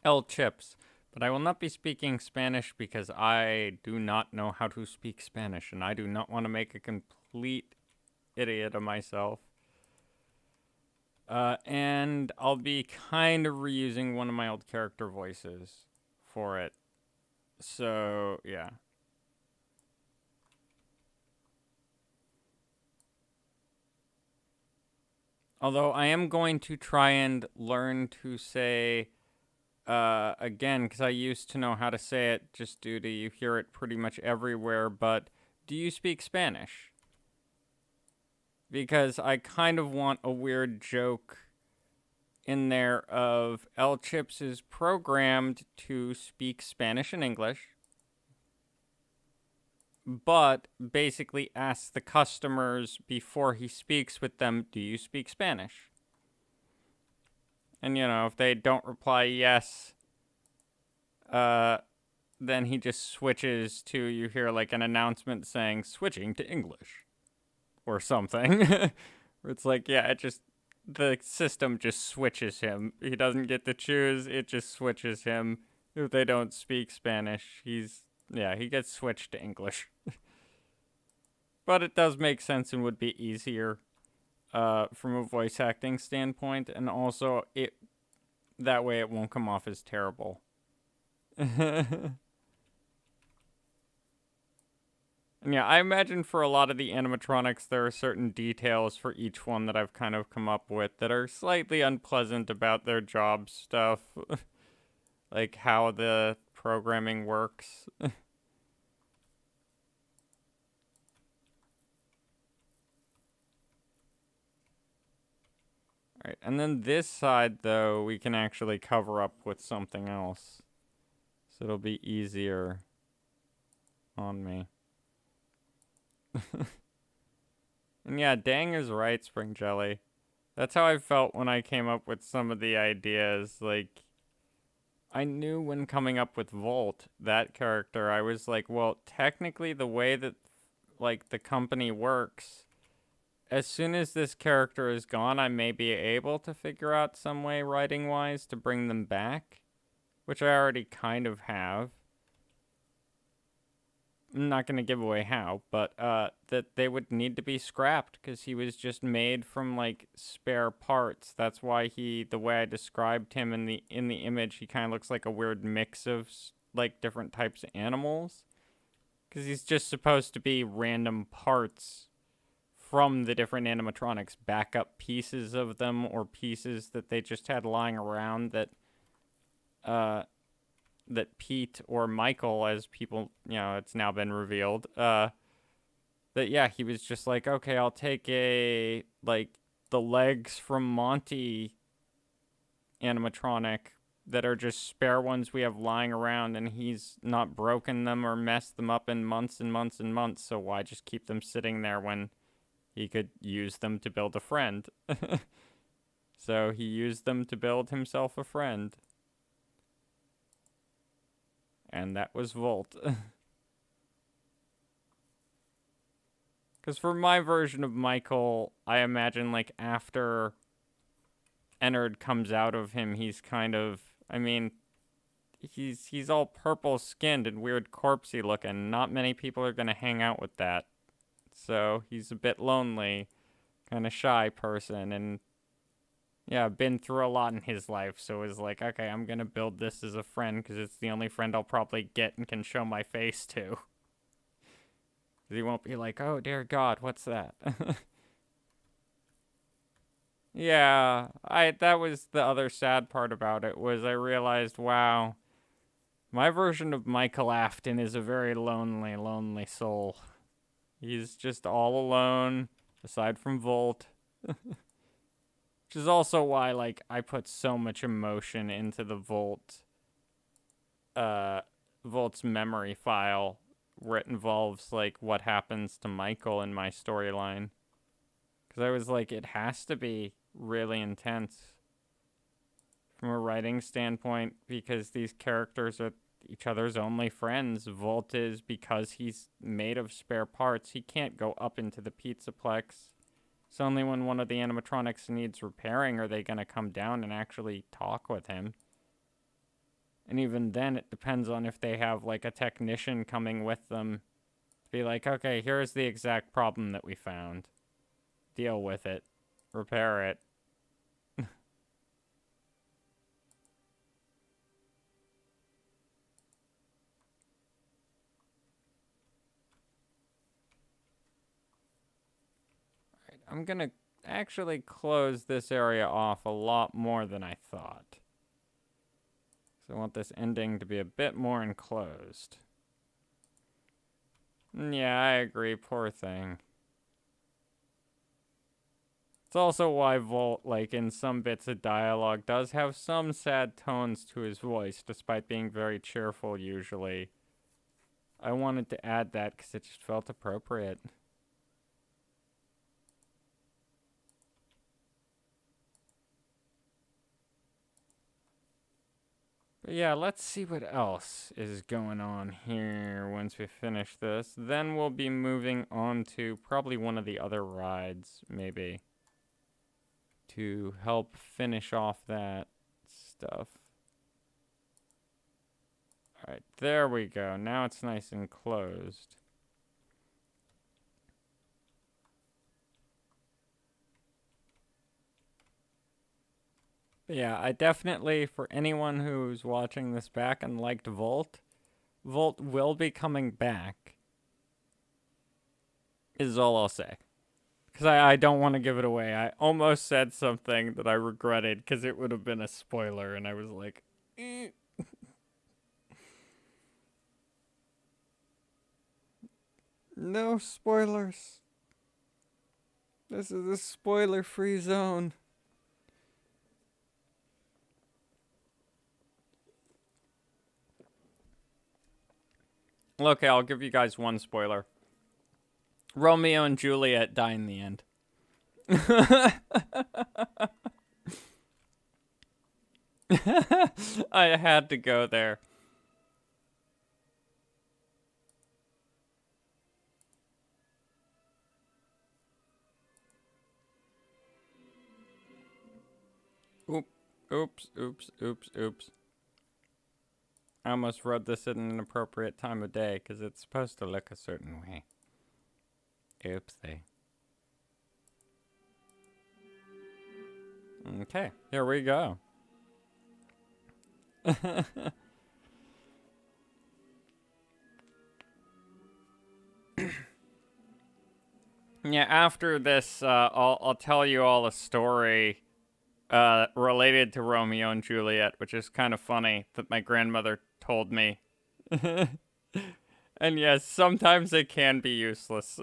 El Chips, but I will not be speaking Spanish because I do not know how to speak Spanish, and I do not want to make a complete idiot of myself. And I'll be kind of reusing one of my old character voices for it. So, yeah. Although I am going to try and learn to say, again, because I used to know how to say it just due to you hear it pretty much everywhere, but do you speak Spanish? Because I kind of want a weird joke in there of El Chips is programmed to speak Spanish and English, but basically asks the customers before he speaks with them, do you speak Spanish? And, you know, if they don't reply yes, then he just switches to, you hear like an announcement saying, switching to English. Or something. Where it's like, yeah, it just, the system just switches him. He doesn't get to choose, it just switches him. If they don't speak Spanish, he gets switched to English. But it does make sense and would be easier from a voice acting standpoint, and also that way it won't come off as terrible. And yeah, I imagine for a lot of the animatronics, there are certain details for each one that I've kind of come up with that are slightly unpleasant about their job stuff. Like how the programming works. Alright, and then this side, though, we can actually cover up with something else. So it'll be easier on me. And yeah, Dang is right, Spring Jelly. That's how I felt when I came up with some of the ideas. Like, I knew when coming up with Volt, that character, I was like, well, technically the way that, like, the company works as soon as this character is gone, I may be able to figure out some way writing-wise to bring them back, which I already kind of have. I'm not going to give away how, but that they would need to be scrapped because he was just made from like spare parts. That's why the way I described him in the image, he kind of looks like a weird mix of like different types of animals, because he's just supposed to be random parts from the different animatronics, backup pieces of them or pieces that they just had lying around that Pete or Michael, as people, it's now been revealed, that, yeah, he was just like, okay, I'll take the legs from Monty animatronic that are just spare ones we have lying around, and he's not broken them or messed them up in months and months and months, so why just keep them sitting there when he could use them to build a friend? So he used them to build himself a friend. And that was Volt. Because for my version of Michael, I imagine, like, after Ennard comes out of him, he's kind of, I mean, he's all purple-skinned and weird corpsey looking. Not many people are going to hang out with that. So he's a bit lonely, kind of shy person, and yeah, been through a lot in his life, so it's like, okay, I'm gonna build this as a friend because it's the only friend I'll probably get and can show my face to. Because he won't be like, oh dear God, what's that? Yeah, that was the other sad part about it, was I realized, wow, my version of Michael Afton is a very lonely, lonely soul. He's just all alone, aside from Volt. Which is also why, like, I put so much emotion into the Volt's memory file, where it involves, like, what happens to Michael in my storyline. Because I was like, it has to be really intense from a writing standpoint, because these characters are each other's only friends. Volt is, because he's made of spare parts, he can't go up into the Pizzaplex. It's only when one of the animatronics needs repairing are they going to come down and actually talk with him. And even then, it depends on if they have, like, a technician coming with them. Be like, okay, here's the exact problem that we found. Deal with it. Repair it. I'm gonna actually close this area off a lot more than I thought. So I want this ending to be a bit more enclosed. Yeah, I agree, poor thing. It's also why Volt, like, in some bits of dialogue, does have some sad tones to his voice, despite being very cheerful usually. I wanted to add that because it just felt appropriate. But yeah, let's see what else is going on here once we finish this. Then we'll be moving on to probably one of the other rides, maybe, to help finish off that stuff. Alright, there we go. Now it's nice and closed. But yeah, I definitely, for anyone who's watching this back and liked Volt, Volt will be coming back, is all I'll say. Because I don't want to give it away. I almost said something that I regretted because it would have been a spoiler, and I was like, eh. No spoilers. This is a spoiler-free zone. Okay, I'll give you guys one spoiler. Romeo and Juliet die in the end. I had to go there. Oop, oops, oops, oops, oops. I almost wrote this at an inappropriate time of day because it's supposed to look a certain way. Oopsie. Okay, here we go. Yeah, after this, I'll tell you all a story related to Romeo and Juliet, which is kind of funny that my grandmother told me. And yes, sometimes it can be useless.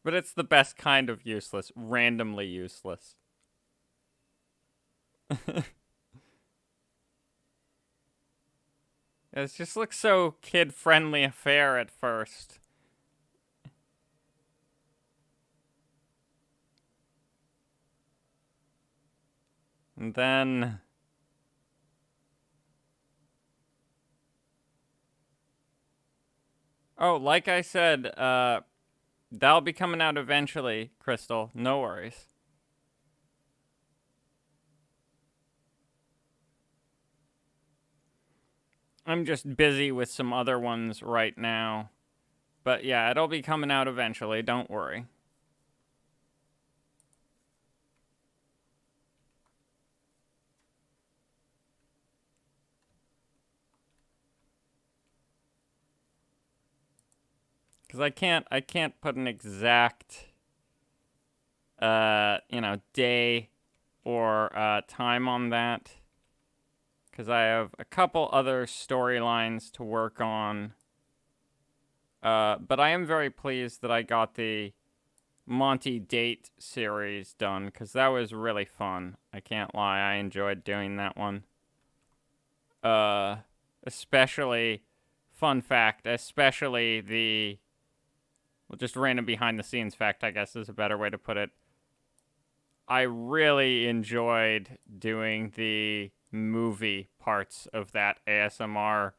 But it's the best kind of useless, randomly useless. It just looks so kid-friendly affair at first. And then... Oh, like I said, that'll be coming out eventually, Crystal. No worries. I'm just busy with some other ones right now. But yeah, it'll be coming out eventually, don't worry. Because I can't put an exact, day or time on that. Because I have a couple other storylines to work on. But I am very pleased that I got the Monty Date series done, because that was really fun. I can't lie, I enjoyed doing that one. Especially, fun fact, especially the... Well, just random behind-the-scenes fact, I guess, is a better way to put it. I really enjoyed doing the movie parts of that ASMR.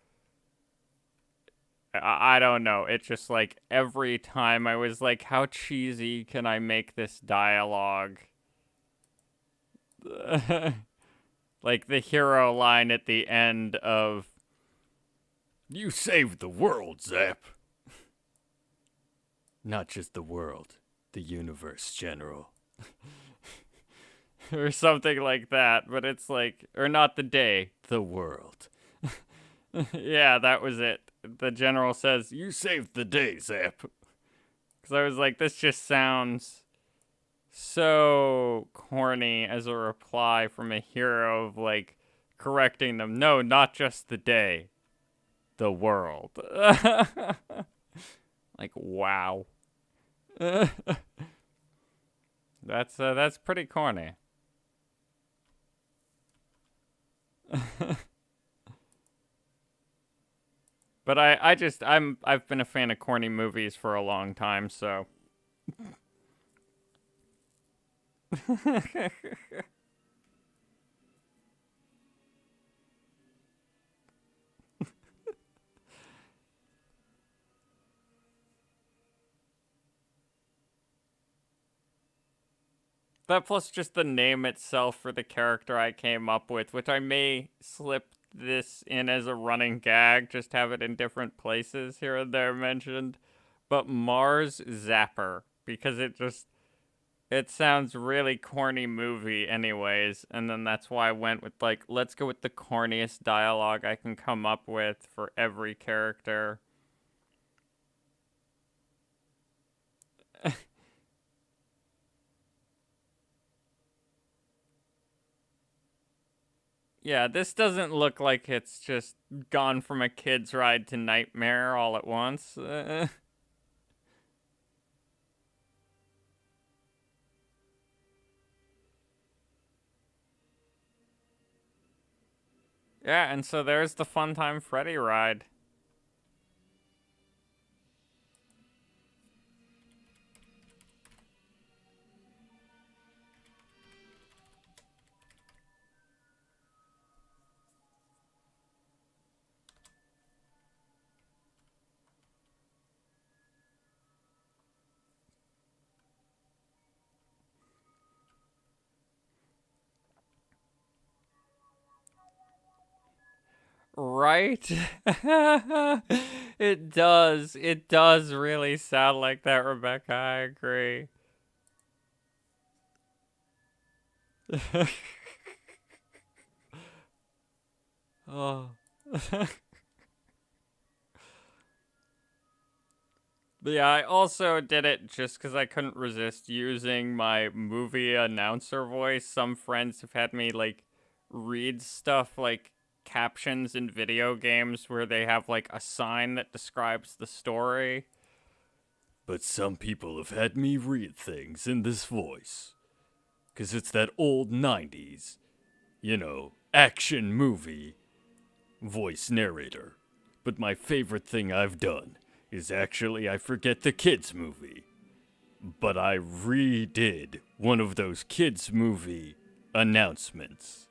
I don't know. It's just like every time I was like, how cheesy can I make this dialogue? Like the hero line at the end of, "You saved the world, Zap." Not just the world, the universe, General. Or something like that, but it's like, or not the day, the world. Yeah, that was it. The General says, "You saved the day, Zap." Because I was like, this just sounds so corny as a reply from a hero of, like, correcting them. No, not just the day, the world. Like, wow. That's pretty corny. But I've been a fan of corny movies for a long time, so. That plus just the name itself for the character I came up with, which I may slip this in as a running gag, just have it in different places here and there mentioned. But Mars Zapper, because it sounds really corny movie anyways, and then that's why I went with, like, let's go with the corniest dialogue I can come up with for every character. Yeah, this doesn't look like it's just gone from a kid's ride to nightmare all at once. Yeah, and so there's the Funtime Freddy ride. Right? It does. It does really sound like that, Rebecca. I agree. Oh. But yeah, I also did it just because I couldn't resist using my movie announcer voice. Some friends have had me, like, read stuff like captions in video games where they have, like, a sign that describes the story. But some people have had me read things in this voice. Because it's that old 90s, action movie voice narrator. But my favorite thing I've done is actually I Forget the Kids movie. But I redid one of those kids movie announcements.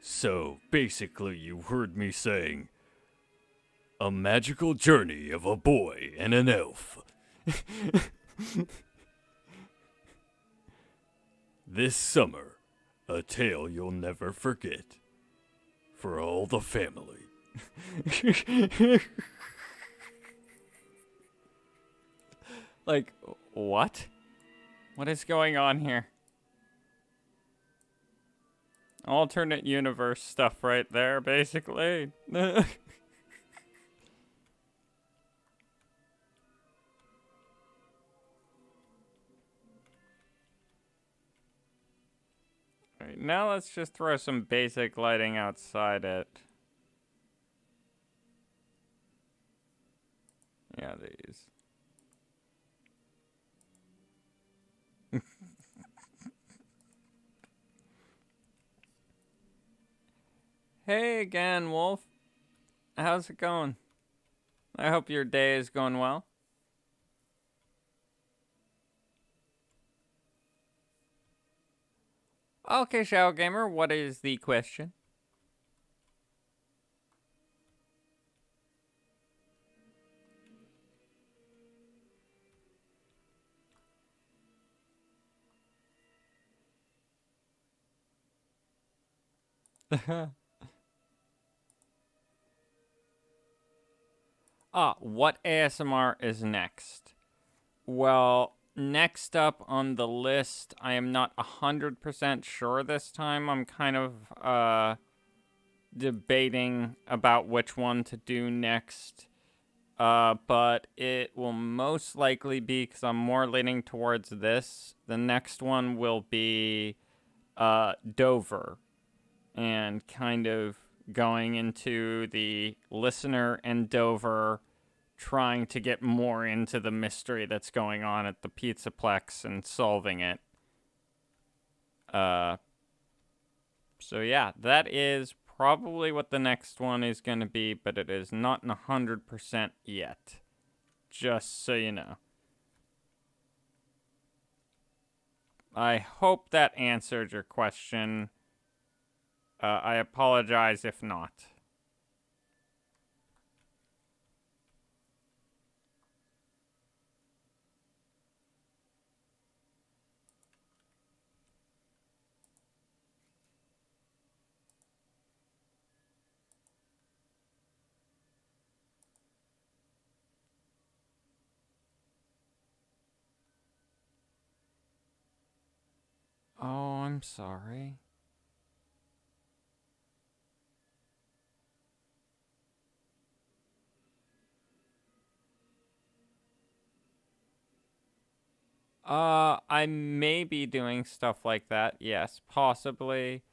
So basically, you heard me saying, "A magical journey of a boy and an elf." This summer, a tale you'll never forget. For all the family. Like, what? What is going on here? Alternate universe stuff right there, basically. Alright, now let's just throw some basic lighting outside it. Yeah, these. Hey again, Wolf. How's it going? I hope your day is going well. Okay, Shadow Gamer, what is the question? What ASMR is next? Well, next up on the list, I am not 100% sure this time. I'm kind of debating about which one to do next. But it will most likely be, because I'm more leaning towards this, the next one will be Dover. And kind of going into the listener and Dover trying to get more into the mystery that's going on at the Pizzaplex and solving it. So yeah, that is probably what the next one is going to be, but it is not 100% yet. Just so you know. I hope that answered your question. I apologize if not. Oh, I'm sorry. I may be doing stuff like that. Yes, possibly.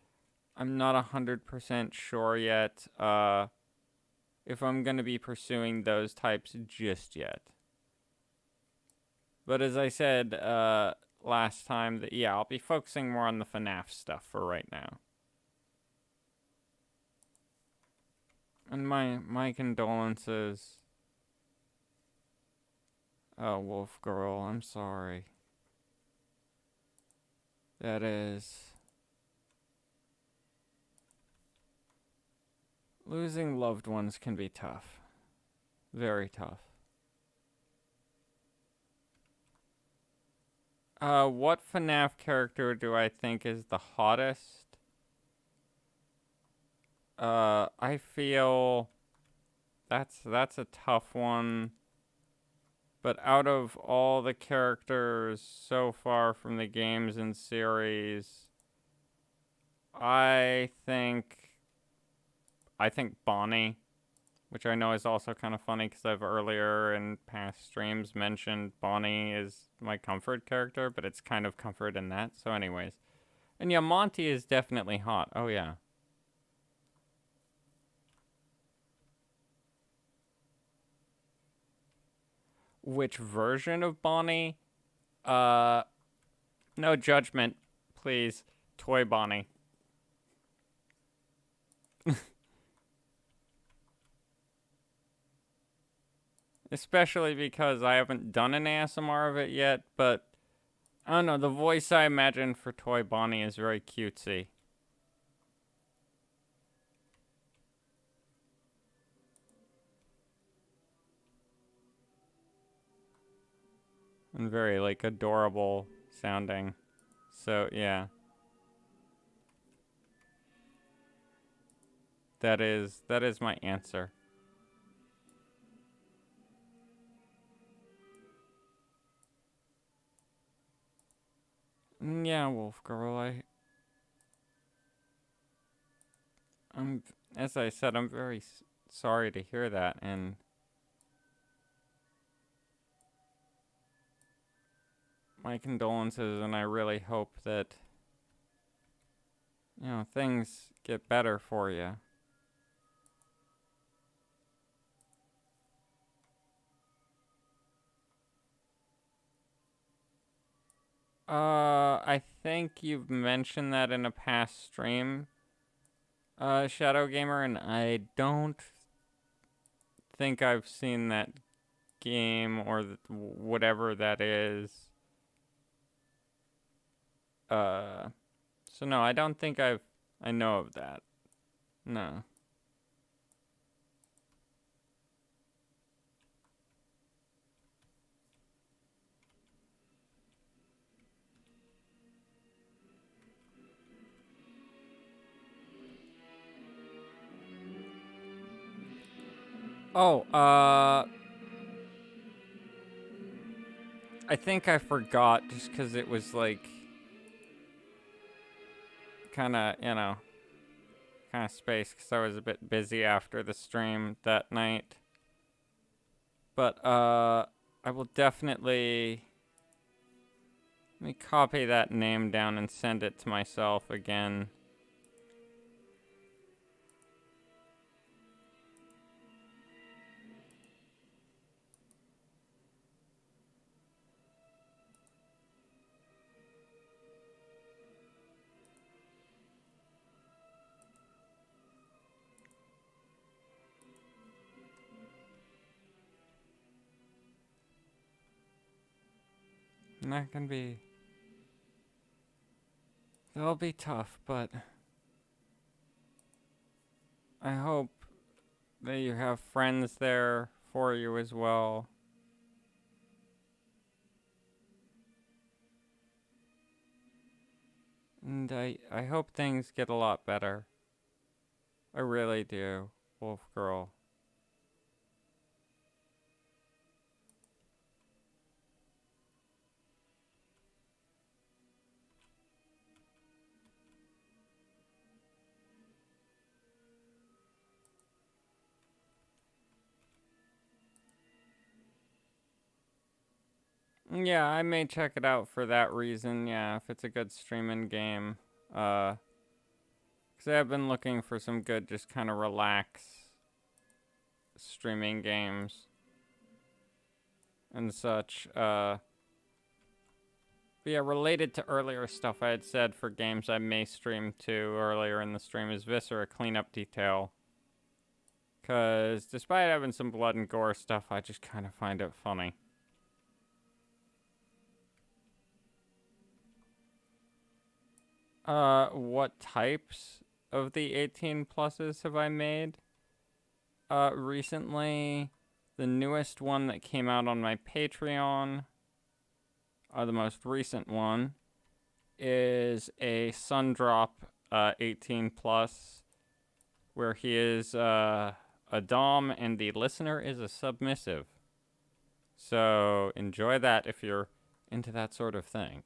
I'm not 100% sure yet, if I'm gonna be pursuing those types just yet. But as I said, last time, that yeah, I'll be focusing more on the FNAF stuff for right now. And my condolences. Oh, Wolf Girl, I'm sorry. That is... Losing loved ones can be tough. Very tough. What FNAF character do I think is the hottest? I feel that's a tough one. But out of all the characters so far from the games and series, I think Bonnie, which I know is also kind of funny because I've earlier in past streams mentioned Bonnie is my comfort character, but it's kind of comfort in that. So anyways. And yeah, Monty is definitely hot. Oh yeah. Which version of Bonnie? Uh, no judgment, please. Toy Bonnie. Especially because I haven't done an ASMR of it yet, but I don't know, the voice I imagine for Toy Bonnie is very cutesy. And very, like, adorable sounding. So, yeah. That is my answer. Yeah, Wolf Girl, I'm, as I said, I'm very sorry to hear that, and my condolences, and I really hope that, you know, things get better for you. I think you've mentioned that in a past stream, Shadow Gamer, and I don't think I've seen that game or whatever that is. So no, I don't think I know of that. No. Oh, I think I forgot just because it was like kind of, you know, kind of space because I was a bit busy after the stream that night. But I will definitely let me copy that name down and send it to myself again. And that can be, that'll be tough, but I hope that you have friends there for you as well. And I hope things get a lot better. I really do, Wolf Girl. Yeah, I may check it out for that reason. Yeah, if it's a good streaming game. Because I've been looking for some good, just kind of relax streaming games and such. But yeah, related to earlier stuff I had said for games I may stream to earlier in the stream is Viscera Cleanup Detail. Because despite having some blood and gore stuff, I just kind of find it funny. What types of the 18 pluses have I made? Recently, the newest one that came out on my Patreon, the most recent one, is a Sundrop 18 plus where he is a dom and the listener is a submissive. So enjoy that if you're into that sort of thing.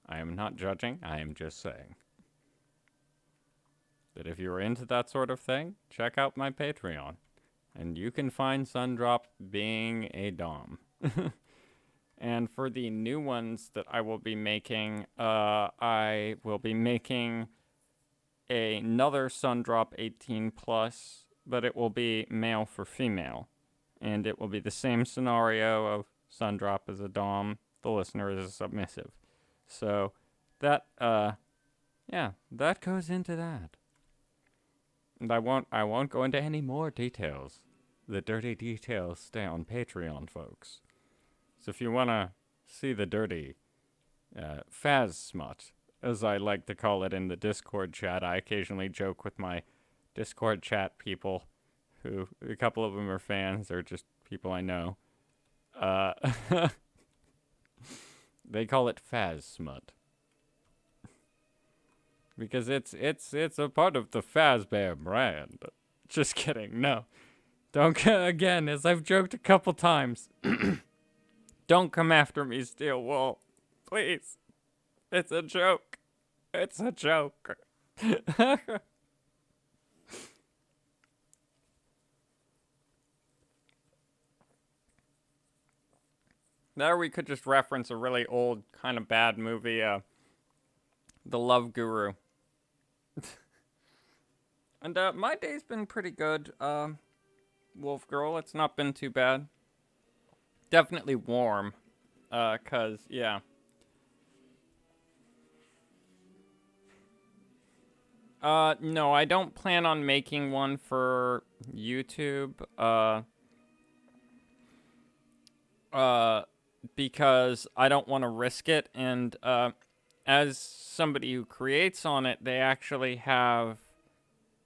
I am not judging, I am just saying that if you're into that sort of thing, check out my Patreon. And you can find Sundrop being a dom. And for the new ones that I will be making, I will be making another Sundrop 18 plus, but it will be male for female. And it will be the same scenario of Sundrop as a dom, the listener is a submissive. So that, yeah, that goes into that. And I won't go into any more details. The dirty details stay on Patreon, folks. So if you want to see the dirty Faz smut, as I like to call it in the Discord chat, I occasionally joke with my Discord chat people, who, a couple of them are fans, they're just people I know. They call it Faz smut. Because it's a part of the Fazbear brand. Just kidding, no. Don't, again, as I've joked a couple times, don't come after me, Steel Wool. Please. It's a joke. It's a joke. There we could just reference a really old, kind of bad movie, The Love Guru. And my day's been pretty good, Wolf Girl. It's not been too bad. Definitely warm, 'cause, yeah. No, I don't plan on making one for YouTube, because I don't want to risk it, and, as somebody who creates on it, they actually have,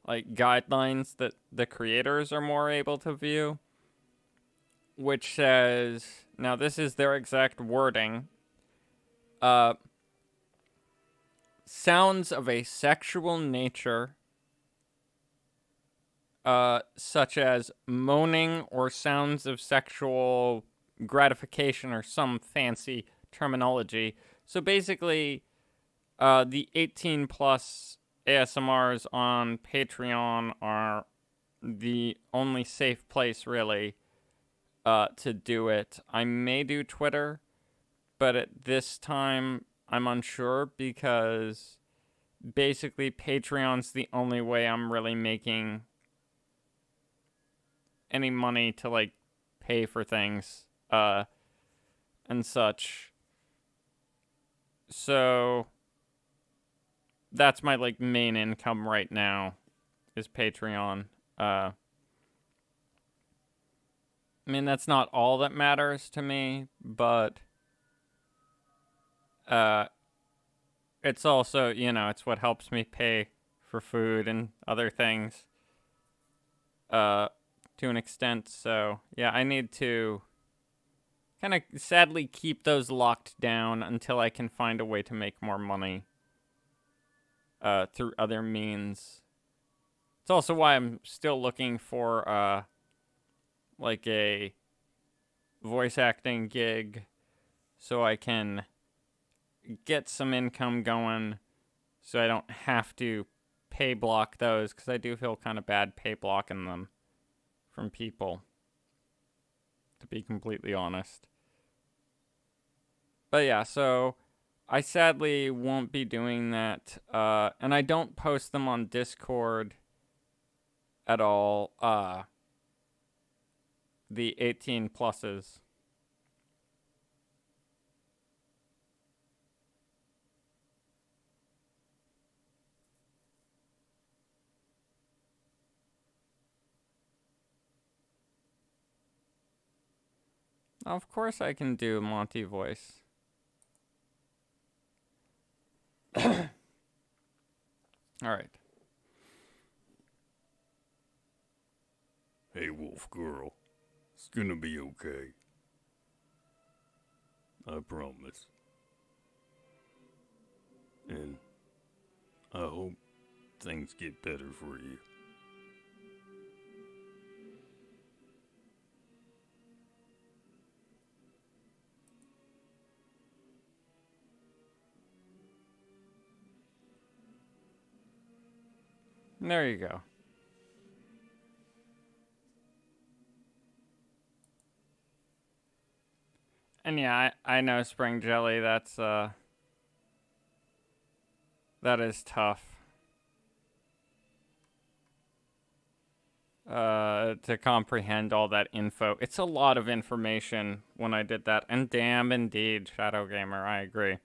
like, guidelines that the creators are more able to view, which says, now this is their exact wording, sounds of a sexual nature, such as moaning or sounds of sexual gratification or some fancy terminology. So basically, the 18 plus ASMRs on Patreon are the only safe place, really, to do it. I may do Twitter, but at this time, I'm unsure because basically Patreon's the only way I'm really making any money to, like, pay for things, and such. So that's my, like, main income right now is Patreon. I mean, that's not all that matters to me, but it's also, you know, it's what helps me pay for food and other things, to an extent. So, yeah, I need to kind of sadly keep those locked down until I can find a way to make more money, through other means. It's also why I'm still looking for, like a voice acting gig so I can get some income going so I don't have to pay block those, because I do feel kind of bad pay blocking them from people, to be completely honest. But yeah, so I sadly won't be doing that, and I don't post them on Discord at all, the 18 pluses. Of course I can do Monty voice. Alright. Hey, Wolf Girl. It's gonna be okay. I promise. And I hope things get better for you. There you go. And yeah, I know Spring Jelly, that is tough. To comprehend all that info. It's a lot of information when I did that. And damn indeed, Shadow Gamer, I agree.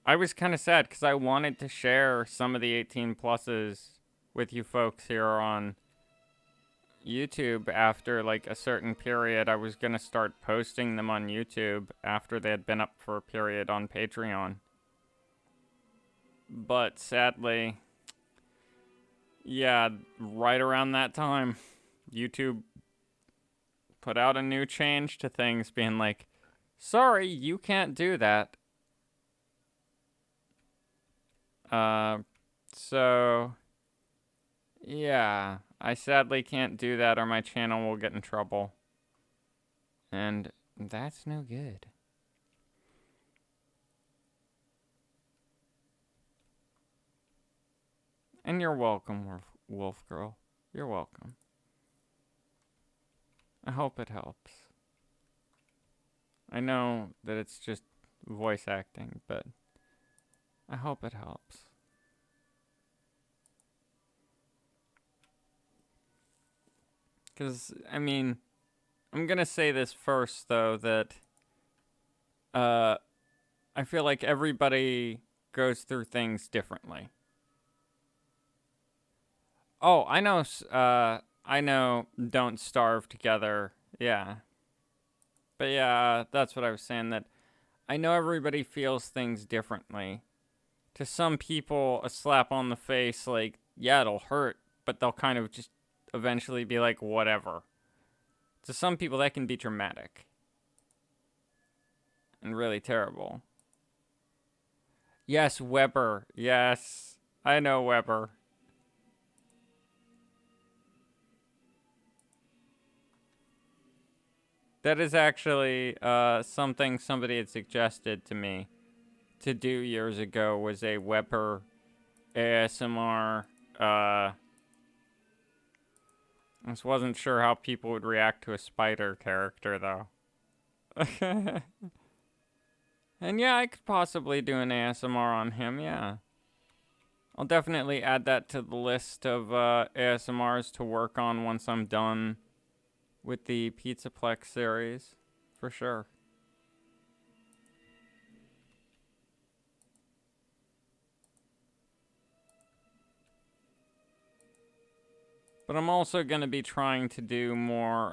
I was kind of sad because I wanted to share some of the 18 pluses with you folks here on YouTube after like a certain period. I was going to start posting them on YouTube after they had been up for a period on Patreon. But sadly, yeah, right around that time, YouTube put out a new change to things being like, sorry, you can't do that. So, yeah, I sadly can't do that or my channel will get in trouble. And that's no good. And you're welcome, Wolf Girl. You're welcome. I hope it helps. I know that it's just voice acting, but I hope it helps. Because, I mean, I'm going to say this first, though, that I feel like everybody goes through things differently. Oh, I know Don't Starve Together. Yeah. But yeah, that's what I was saying, that I know everybody feels things differently. To some people, a slap on the face, like, yeah, it'll hurt, but they'll kind of just eventually be like, whatever. To some people, that can be traumatic. And really terrible. Yes, Weber. Yes, I know Weber. That is actually something somebody had suggested to me to do years ago, was a Weber ASMR. I just wasn't sure how people would react to a spider character, though. And yeah, I could possibly do an ASMR on him, yeah. I'll definitely add that to the list of ASMRs to work on once I'm done with the Pizzaplex series, for sure. But I'm also going to be trying to do more,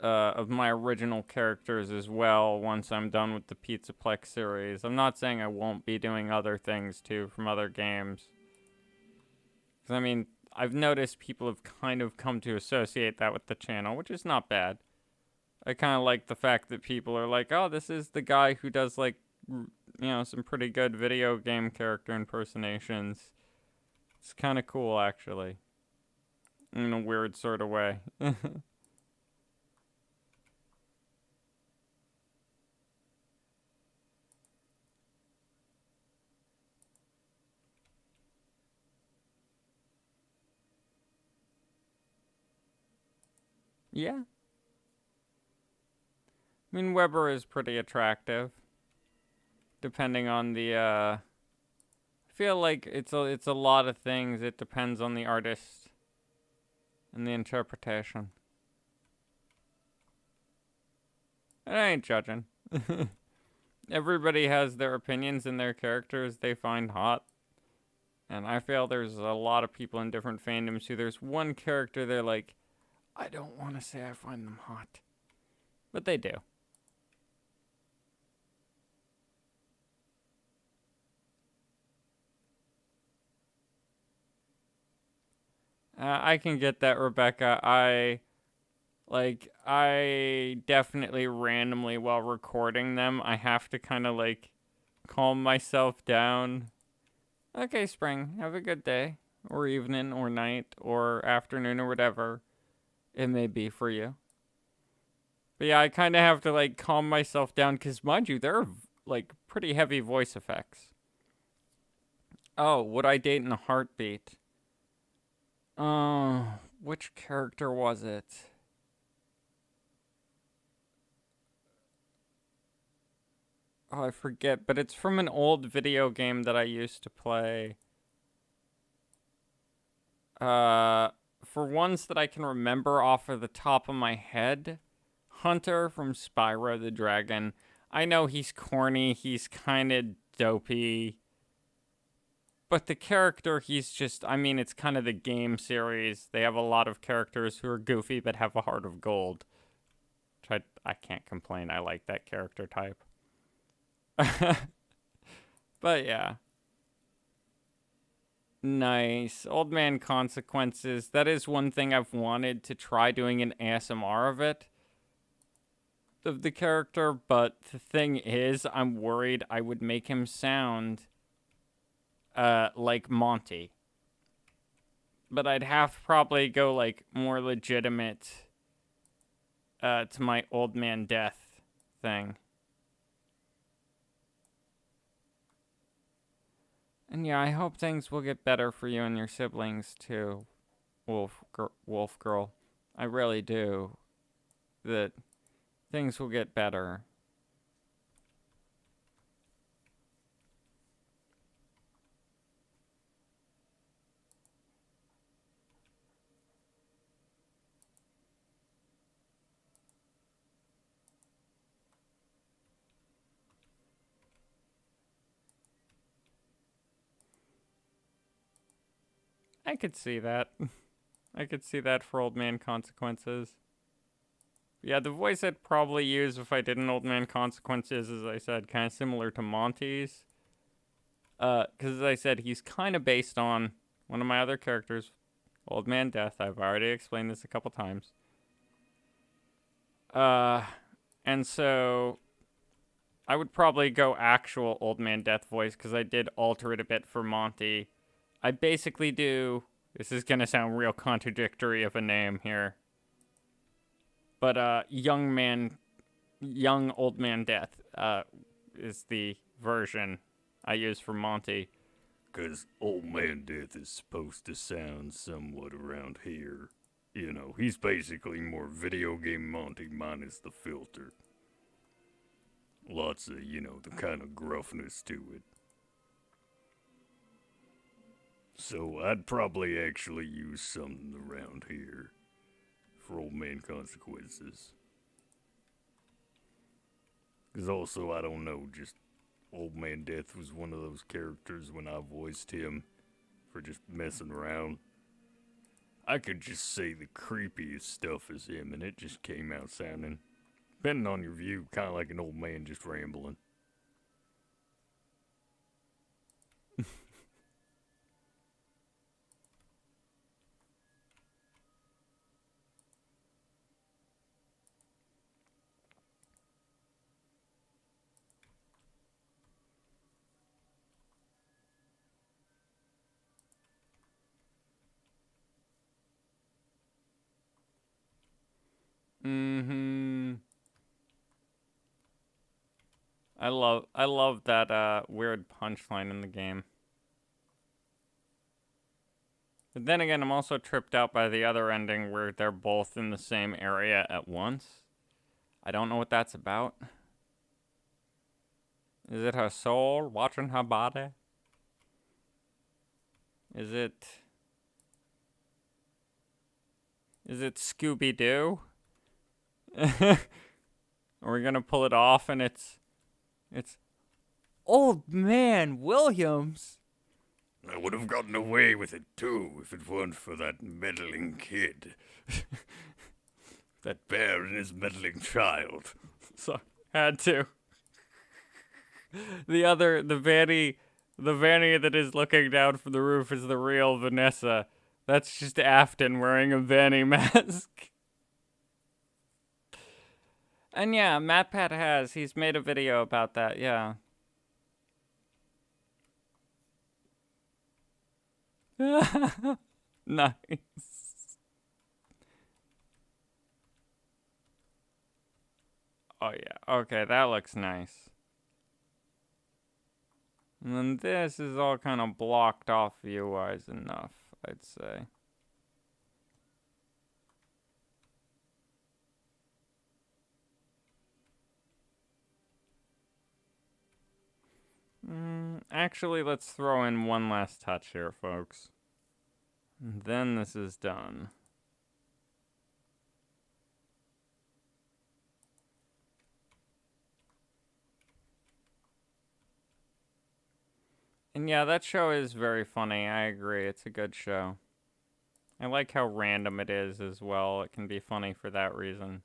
of my original characters as well once I'm done with the Pizzaplex series. I'm not saying I won't be doing other things, too, from other games. 'Cause, I mean, I've noticed people have kind of come to associate that with the channel, which is not bad. I kind of like the fact that people are like, oh, this is the guy who does, like, you know, some pretty good video game character impersonations. It's kind of cool, actually. In a weird sort of way. Yeah. I mean, Weber is pretty attractive. Depending on the, I feel like it's a lot of things. It depends on the artist and the interpretation. And I ain't judging. Everybody has their opinions and their characters they find hot. And I feel there's a lot of people in different fandoms who there's one character they're like, I don't want to say I find them hot. But they do. I can get that, Rebecca. I definitely randomly, while recording them, I have to kind of, like, calm myself down Okay, Spring, have a good day, or evening, or night, or afternoon, or whatever it may be for you. But yeah, I kind of have to, like, calm myself down, because mind you, there are, like, pretty heavy voice effects. Oh, would I date in a heartbeat? Which character was it? Oh, I forget, but it's from an old video game that I used to play. For ones that I can remember off of the top of my head, Hunter from Spyro the Dragon. I know he's corny, he's kind of dopey, but the character, he's just, I mean, it's kind of the game series. They have a lot of characters who are goofy but have a heart of gold. Which I can't complain, I like that character type. But yeah. Nice. Old Man Consequences. That is one thing I've wanted to try doing an ASMR of it. Of the character, but the thing is, I'm worried I would make him sound like Monty. But I'd have to probably go like more legitimate to my Old Man Death thing. And yeah, I hope things will get better for you and your siblings too, Wolf Girl. I really do. That things will get better. I could see that. I could see that for Old Man Consequences. Yeah, the voice I'd probably use if I did an Old Man Consequences, as I said, kind of similar to Monty's. Because as I said, he's kind of based on one of my other characters, Old Man Death. I've already explained this a couple times. And so I would probably go actual Old Man Death voice because I did alter it a bit for Monty. I basically do, this is going to sound real contradictory of a name here, but young Old Man Death is the version I use for Monty. 'Cause Old Man Death is supposed to sound somewhat around here. You know, he's basically more video game Monty minus the filter. Lots of, you know, the kind of gruffness to it. So I'd probably actually use something around here for Old Man Consequences. 'Cause also, I don't know, just Old Man Death was one of those characters when I voiced him for just messing around. I could just say the creepiest stuff as him, and it just came out sounding, depending on your view, kind of like an old man just rambling. Mm-hmm. I love that weird punchline in the game. But then again, I'm also tripped out by the other ending where they're both in the same area at once. I don't know what that's about. Is it her soul watching her body? Is it Scooby-Doo? Are we gonna pull it off and it's Old Man Williams? I would have gotten away with it too if it weren't for that meddling kid. That bear and his meddling child. So had to. The Vanny that is looking down from the roof is the real Vanessa. That's just Afton wearing a Vanny mask. And yeah, MatPat he's made a video about that, yeah. Nice. Oh yeah, okay, that looks nice. And then this is all kind of blocked off view-wise enough, I'd say. Actually, let's throw in one last touch here, folks. And then this is done. And yeah, that show is very funny. I agree. It's a good show. I like how random it is as well. It can be funny for that reason.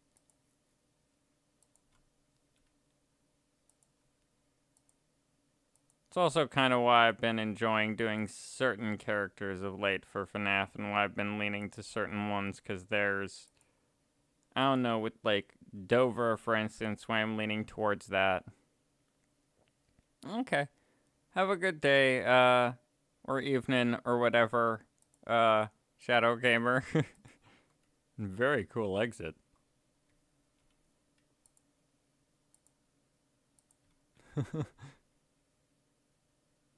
It's also kind of why I've been enjoying doing certain characters of late for FNAF and why I've been leaning to certain ones, because there's, I don't know, with like Dover, for instance, why I'm leaning towards that. Okay. Have a good day, or evening, or whatever, Shadow Gamer. Very cool exit.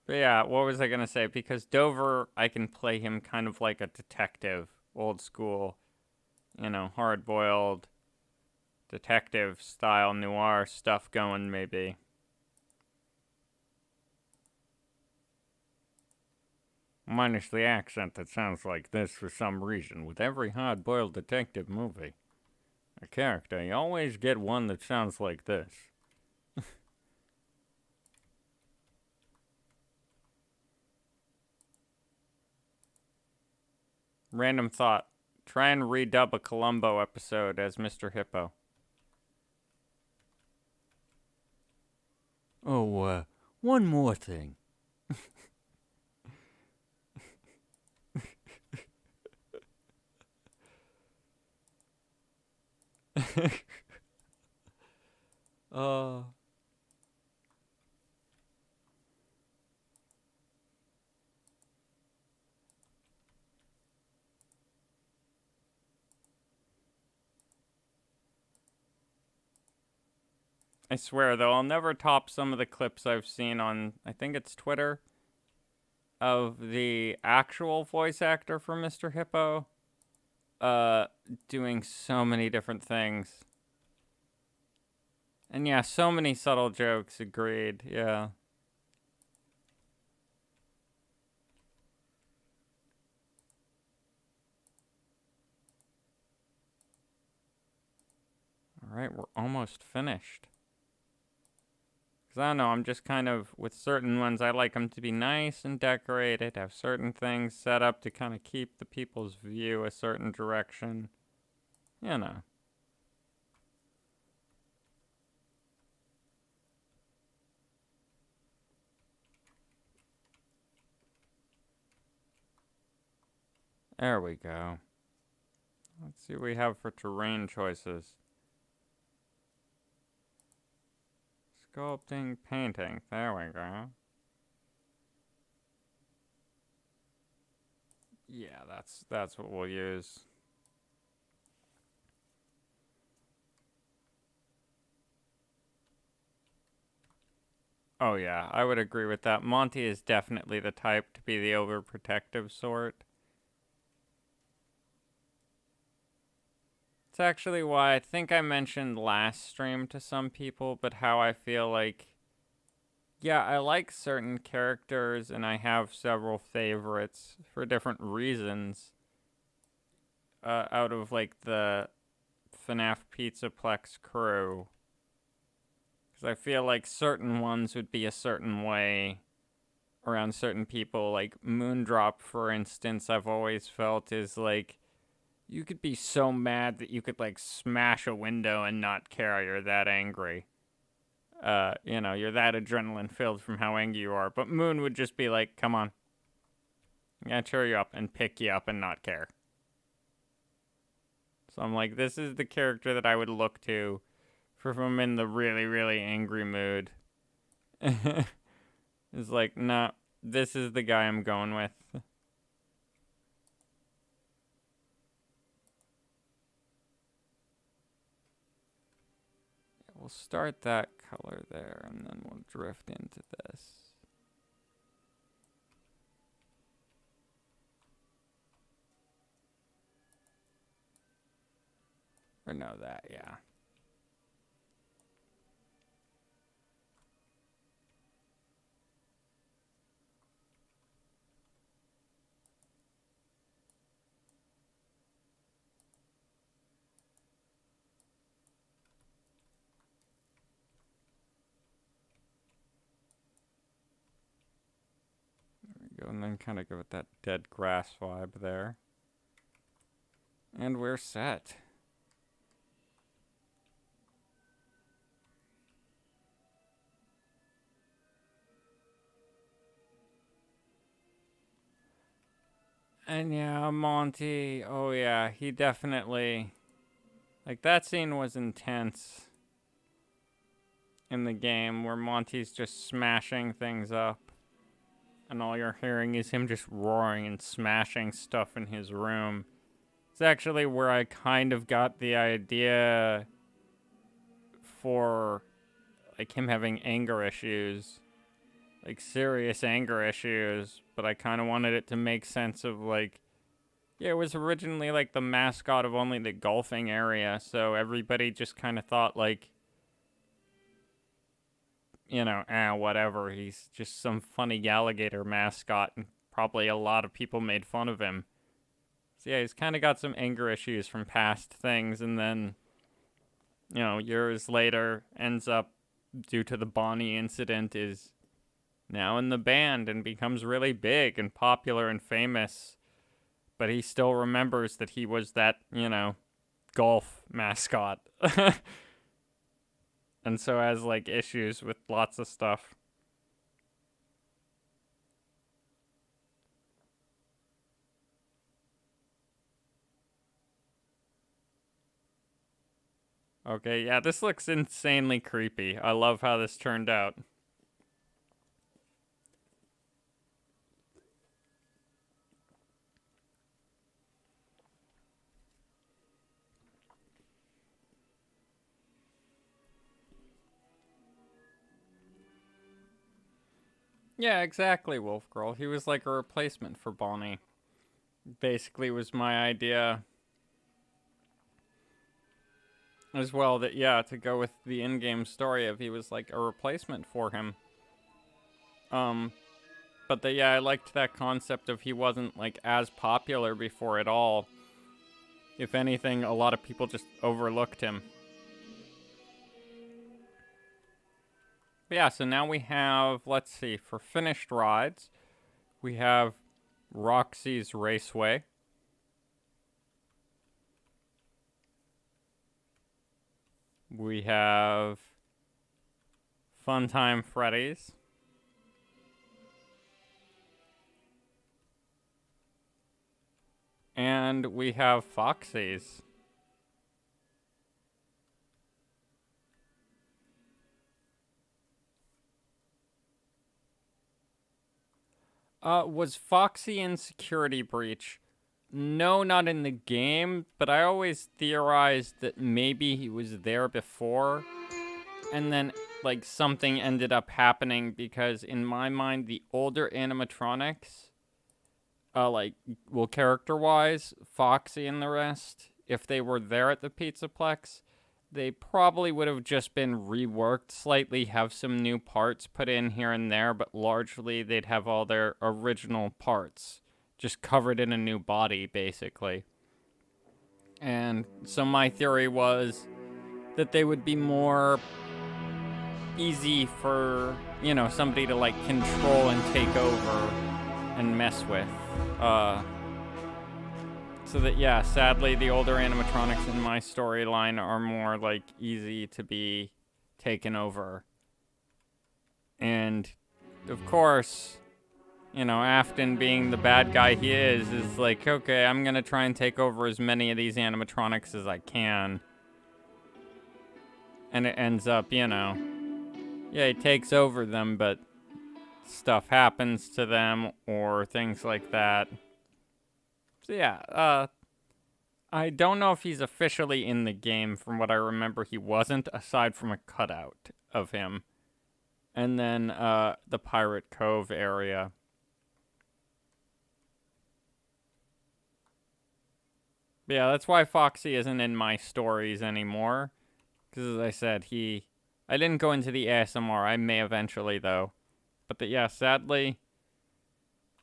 But yeah, what was I gonna say? Because Dover, I can play him kind of like a detective, old school, you know, hard-boiled, detective style noir stuff going, maybe. Minus the accent that sounds like this for some reason. With every hard-boiled detective movie, a character, you always get one that sounds like this. Random thought. Try and redub a Columbo episode as Mr. Hippo. Oh, one more thing. uh... I swear, though, I'll never top some of the clips I've seen on, I think it's Twitter, of the actual voice actor for Mr. Hippo, doing so many different things. And yeah, so many subtle jokes, agreed, yeah. Alright, we're almost finished. Because I don't know, I'm just kind of, with certain ones, I like them to be nice and decorated, have certain things set up to kind of keep the people's view a certain direction. You know. There we go. Let's see what we have for terrain choices. Sculpting, painting. There we go. Yeah, that's what we'll use. Oh yeah, I would agree with that. Monty is definitely the type to be the overprotective sort. It's actually why I think I mentioned last stream to some people, but how I feel like, yeah, I like certain characters and I have several favorites for different reasons. Out of like the FNAF Pizzaplex crew. Because I feel like certain ones would be a certain way around certain people. Like Moondrop, for instance, I've always felt is like, you could be so mad that you could like smash a window and not care. You're that angry. You know, you're that adrenaline filled from how angry you are. But Moon would just be like, come on. I'm gonna cheer you up and pick you up and not care. So I'm like, this is the character that I would look to for if I'm in the really, really angry mood. It's like, nah, this is the guy I'm going with. start that color there, and then we'll drift into this. Or no, that, yeah. Go, and then kind of go with that dead grass vibe there. And we're set. And yeah, Monty, oh yeah, he definitely, like, that scene was intense in the game where Monty's just smashing things up. And all you're hearing is him just roaring and smashing stuff in his room. It's actually where I kind of got the idea for, like, him having anger issues. Like, serious anger issues. But I kind of wanted it to make sense of, like, yeah, it was originally, like, the mascot of only the golfing area. So everybody just kind of thought, like, you know, whatever. He's just some funny alligator mascot, and probably a lot of people made fun of him. So yeah, he's kind of got some anger issues from past things, and then, you know, years later, ends up, due to the Bonnie incident, is now in the band and becomes really big and popular and famous. But he still remembers that he was that, you know, golf mascot. And so has, like, issues with lots of stuff. Okay, yeah, this looks insanely creepy. I love how this turned out. Yeah, exactly, Wolf Girl. He was like a replacement for Bonnie. Basically was my idea as well, that, yeah, to go with the in-game story of he was like a replacement for him. But yeah, I liked that concept of he wasn't like as popular before at all. If anything, a lot of people just overlooked him. But yeah, so now we have, let's see, for finished rides, we have Roxy's Raceway. We have Funtime Freddy's. And we have Foxy's. Was Foxy in Security Breach? No, not in the game, but I always theorized that maybe he was there before, and then, like, something ended up happening, because in my mind, the older animatronics, like, well, character-wise, Foxy and the rest, if they were there at the Pizzaplex, they probably would have just been reworked slightly, have some new parts put in here and there, but largely they'd have all their original parts just covered in a new body, basically. And so my theory was that they would be more easy for, you know, somebody to, like, control and take over and mess with. So that, yeah, sadly, the older animatronics in my storyline are more, like, easy to be taken over. And, of course, you know, Afton, being the bad guy he is like, okay, I'm gonna try and take over as many of these animatronics as I can. And it ends up, you know, yeah, he takes over them, but stuff happens to them or things like that. So yeah, I don't know if he's officially in the game. From what I remember, he wasn't, aside from a cutout of him. And then the Pirate Cove area. But yeah, that's why Foxy isn't in my stories anymore. Because as I said, I didn't go into the ASMR. I may eventually, though. But yeah, sadly,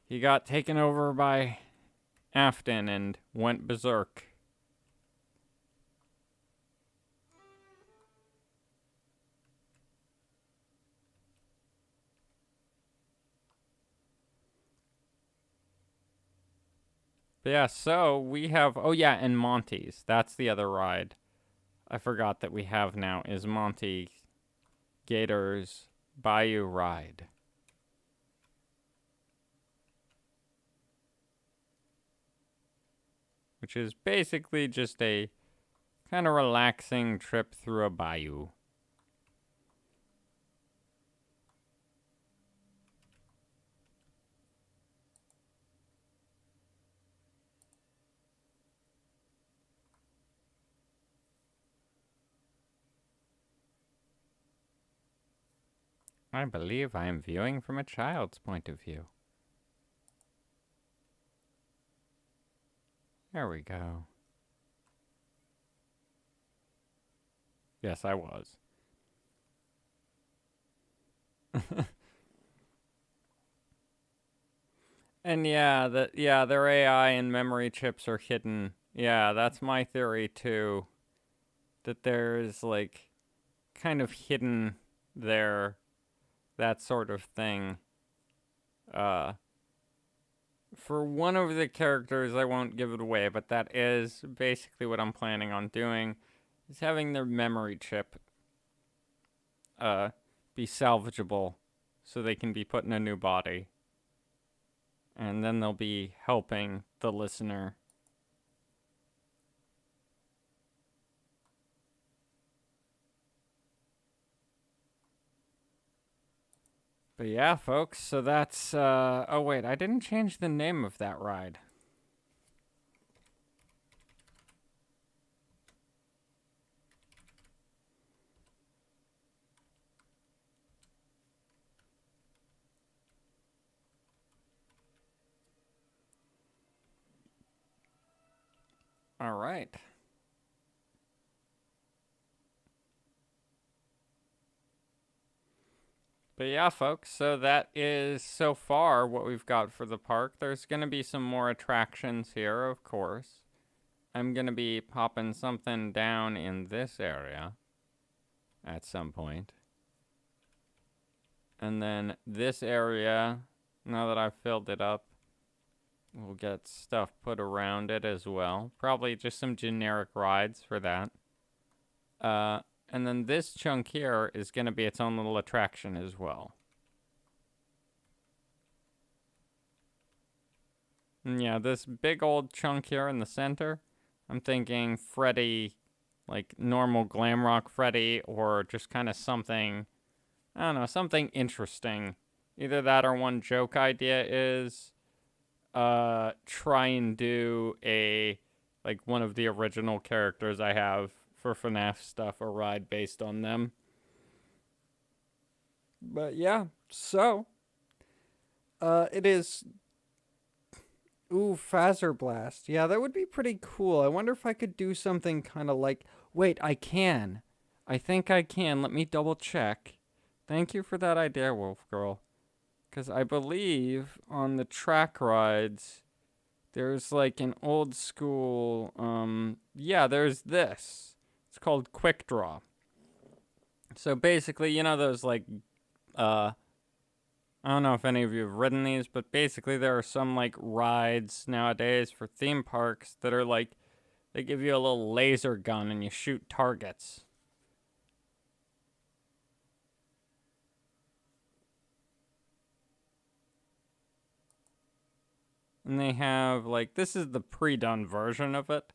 he got taken over by Afton and went berserk. But yeah, so we have, oh yeah, and Monty's. That's the other ride I forgot that we have now, is Monty Gator's Bayou Ride. Which is basically just a kind of relaxing trip through a bayou. I believe I am viewing from a child's point of view. There we go. Yes, I was. And yeah, their AI and memory chips are hidden. Yeah, that's my theory too. That there's like kind of hidden there, that sort of thing. For one of the characters, I won't give it away, but that is basically what I'm planning on doing, is having their memory chip be salvageable so they can be put in a new body. And then they'll be helping the listener. But yeah, folks, so that's, oh wait, I didn't change the name of that ride. All right. But yeah, folks, so that is so far what we've got for the park. There's going to be some more attractions here, of course. I'm going to be popping something down in this area at some point. And then this area, now that I've filled it up, we'll get stuff put around it as well. Probably just some generic rides for that. And then this chunk here is going to be its own little attraction as well. And yeah, this big old chunk here in the center, I'm thinking Freddy, like normal glam rock Freddy, or just kind of something, I don't know, something interesting. Either that or one joke idea is try and do like one of the original characters I have for FNAF stuff, a ride based on them. But yeah, so it is. Ooh, Phaser Blast. Yeah, that would be pretty cool. I wonder if I could do something kind of like. Wait, I can. I think I can. Let me double check. Thank you for that idea, Wolf Girl. Because I believe on the track rides, there's like an old school. Yeah, there's this. It's called Quick Draw. So basically, you know those like, I don't know if any of you have ridden these, but basically there are some like rides nowadays for theme parks that are like, they give you a little laser gun and you shoot targets. And they have like, this is the pre-done version of it.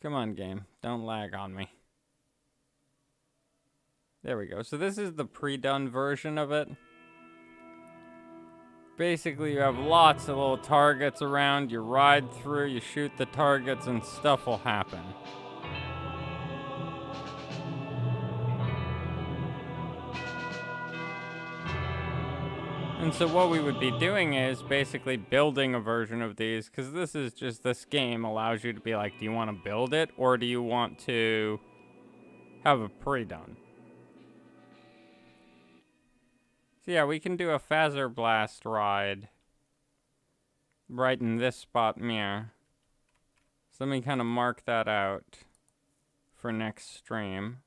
Come on, game. Don't lag on me. There we go. So this is the pre-done version of it. basically you have lots of little targets around, you ride through, you shoot the targets, and stuff will happen. And so what we would be doing is basically building a version of these, because this game allows you to be like, do you want to build it, or do you want to have it pre-done? So yeah, we can do a Phaser Blast ride right in this spot here. So let me kind of mark that out for next stream.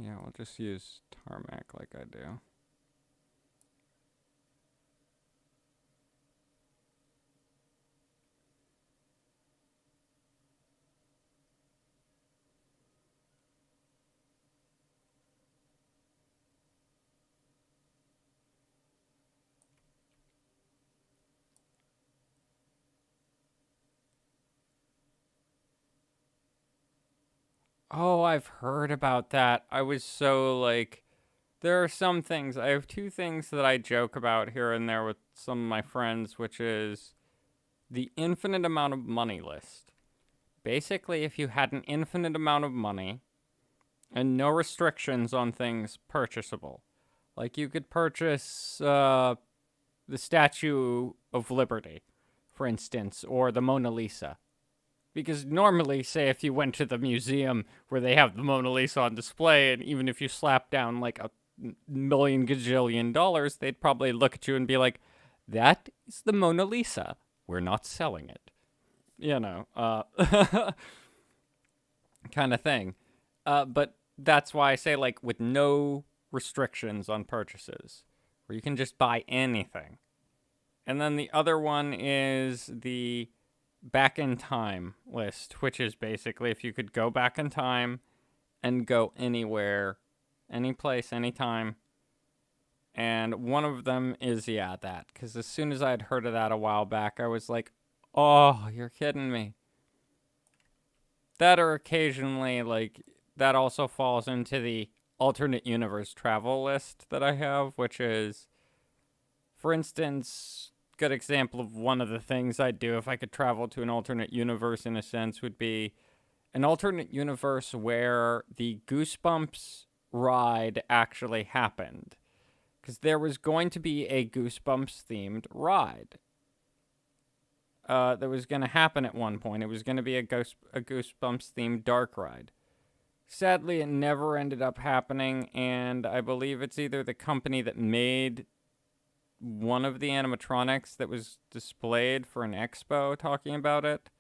Yeah, we'll just use tarmac like I do. Oh, I've heard about that. I was so like, there are some things. I have two things that I joke about here and there with some of my friends, which is the infinite amount of money list. Basically, if you had an infinite amount of money and no restrictions on things purchasable, like you could purchase the Statue of Liberty, for instance, or the Mona Lisa. Because normally, say, if you went to the museum where they have the Mona Lisa on display, and even if you slap down like a million gajillion dollars, they'd probably look at you and be like, that is the Mona Lisa. We're not selling it. You know, kind of thing. But that's why I say, like, with no restrictions on purchases, where you can just buy anything. And then the other one is the back in time list, which is basically if you could go back in time and go anywhere, any place, anytime. And one of them is, yeah, that. Because as soon as I had heard of that a while back, I was like, oh, you're kidding me. That or occasionally, like, that also falls into the alternate universe travel list that I have, which is, for instance, good example of one of the things I'd do if I could travel to an alternate universe in a sense would be an alternate universe where the Goosebumps ride actually happened. Because there was going to be a Goosebumps themed ride. That was going to happen at one point. It was going to be a Goosebumps themed dark ride. Sadly, it never ended up happening, and I believe it's either the company that made one of the animatronics that was displayed for an expo talking about it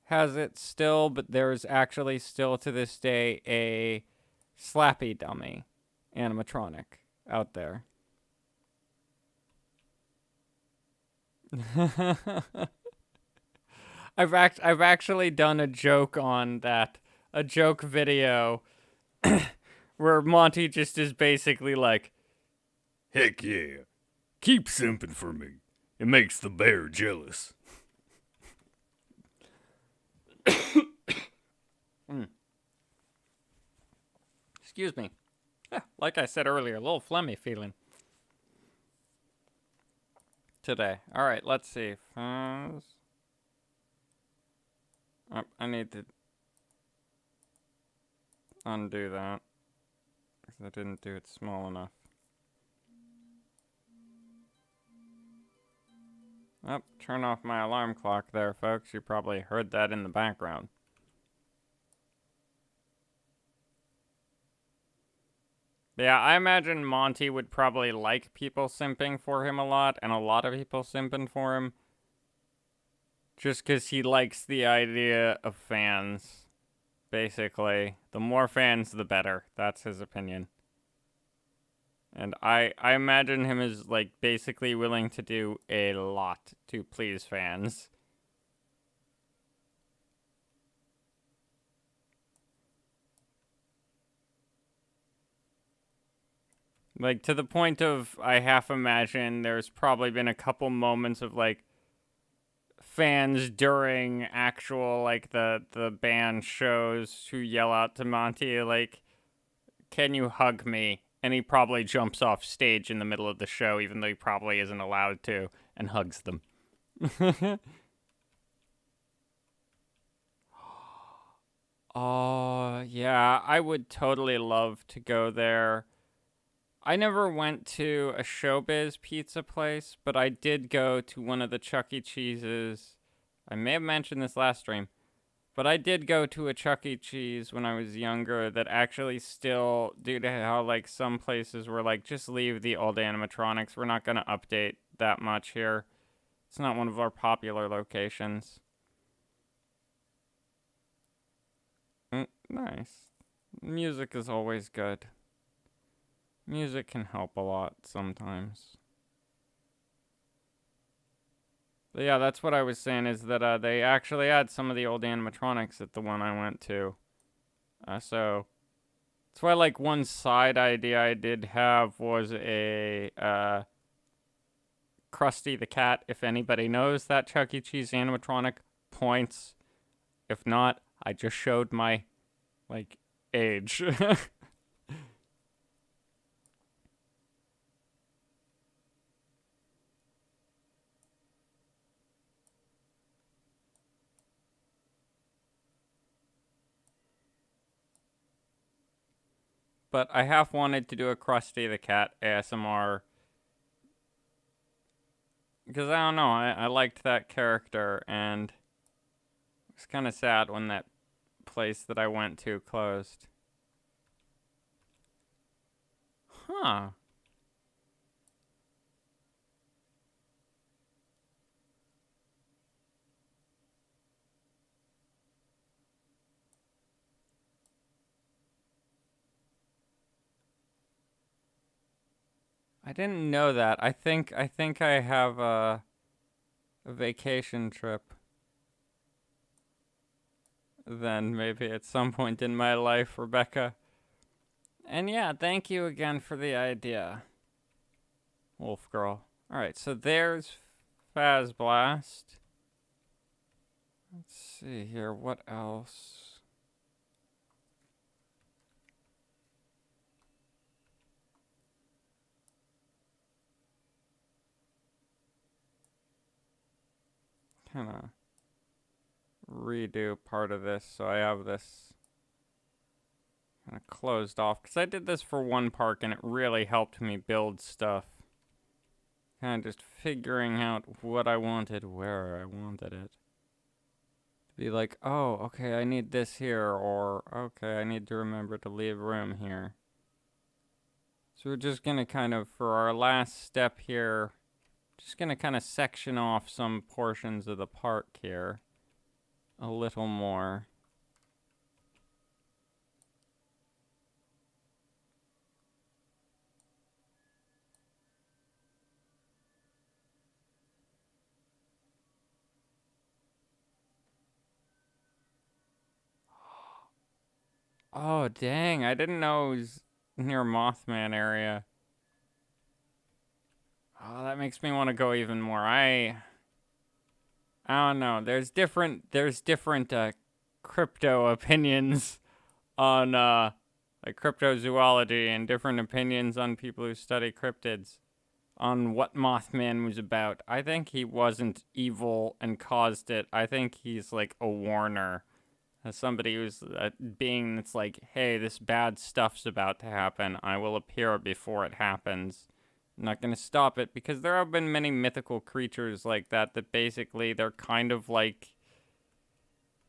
has it still, but there's actually still to this day a Slappy dummy animatronic out there. I've actually done a joke on that, a joke video where Monty just is basically like, Heck yeah. Keep simping for me. It makes the bear jealous. excuse me. Like I said earlier, a little phlegmy feeling today. All right, let's see. I need to undo that because I didn't do it small enough. Oh, turn off my alarm clock there, folks. You probably heard that in the background. Yeah, I imagine Monty would probably like people simping for him a lot, and a lot of people simping for him. Just because he likes the idea of fans, basically. The more fans, the better. That's his opinion. And I imagine him as, like, basically willing to do a lot to please fans. Like, to the point of, I half imagine there's probably been a couple moments of, like, fans during actual, like, the band shows who yell out to Monty, like, can you hug me? And he probably jumps off stage in the middle of the show, even though he probably isn't allowed to, and hugs them. Oh, yeah, I would totally love to go there. I never went to a Showbiz pizza place, but I did go to one of the Chuck E. Cheese's. I may have mentioned this last stream, but I did go to a Chuck E. Cheese when I was younger that actually still, due to how, like, some places were like, just leave the old animatronics. We're not going to update that much here. It's not one of our popular locations. Nice. Music is always good. Music can help a lot sometimes. But yeah, that's what I was saying, is that they actually had some of the old animatronics at the one I went to. So that's why, like, one side idea I did have was a Krusty the Cat. If anybody knows that Chuck E. Cheese animatronic, points. If not, I just showed my, like, age. But I half wanted to do a Krusty the Cat ASMR. Because I don't know, I liked that character, and it was kind of sad when that place that I went to closed. Huh. I didn't know that. I think I have a vacation trip. Then maybe at some point in my life, Rebecca. And yeah, thank you again for the idea, Wolf Girl. Alright, so there's Fazblast. Let's see here, what else? Kind of redo part of this so I have this kind of closed off, because I did this for one park and it really helped me build stuff. Kind of just figuring out what I wanted, where I wanted it. To be like, oh, okay, I need this here, or okay, I need to remember to leave room here. So we're just gonna kind of, for our last step here, just gonna kind of section off some portions of the park here a little more. Oh, dang, I didn't know it was near Mothman area. Oh, that makes me want to go even more. I don't know. There's different crypto opinions on like cryptozoology, and different opinions on people who study cryptids on what Mothman was about. I think he wasn't evil and caused it. I think he's like a warner. As somebody who's a being that's like, hey, this bad stuff's about to happen. I will appear before it happens. I'm not going to stop it, because there have been many mythical creatures like that basically they're kind of like,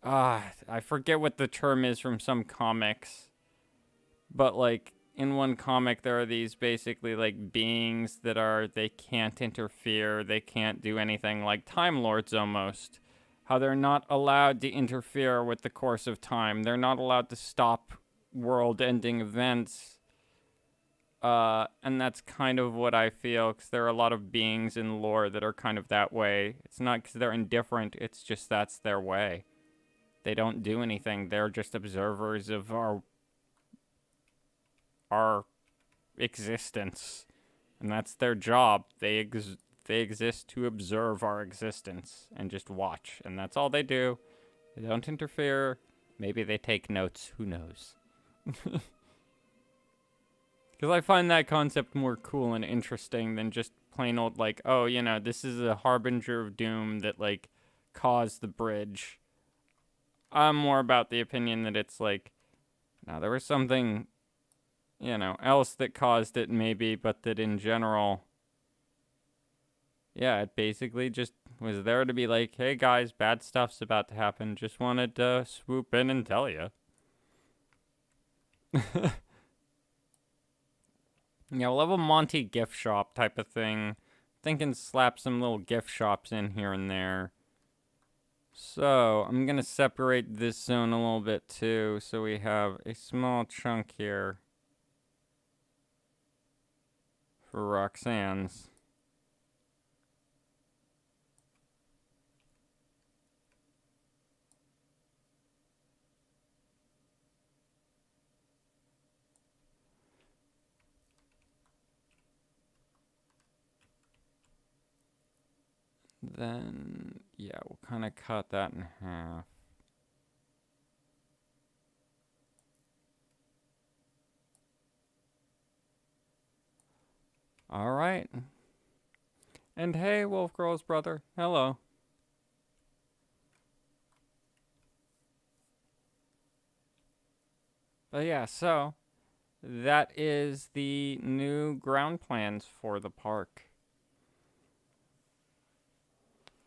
I forget what the term is from some comics, but like in one comic there are these basically like beings that they can't interfere, they can't do anything, like Time Lords almost. How they're not allowed to interfere with the course of time. They're not allowed to stop world-ending events. And that's kind of what I feel, because there are a lot of beings in lore that are kind of that way. It's not because they're indifferent, it's just that's their way. They don't do anything. They're just observers of our existence. And that's their job. They exist to observe our existence and just watch. And that's all they do. They don't interfere. Maybe they take notes. Who knows? Because I find that concept more cool and interesting than just plain old, like, oh, you know, this is a harbinger of doom that, like, caused the bridge. I'm more about the opinion that it's like, now there was something, you know, else that caused it maybe, but that in general, yeah, it basically just was there to be like, hey guys, bad stuff's about to happen. Just wanted to swoop in and tell you. Yeah, we'll have a Monty gift shop type of thing. Thinking slap some little gift shops in here and there. So, I'm going to separate this zone a little bit too. So we have a small chunk here for Roxanne's. Then, yeah, we'll kind of cut that in half. All right. And hey, Wolf Girl's brother. Hello. But yeah, so that is the new ground plans for the park.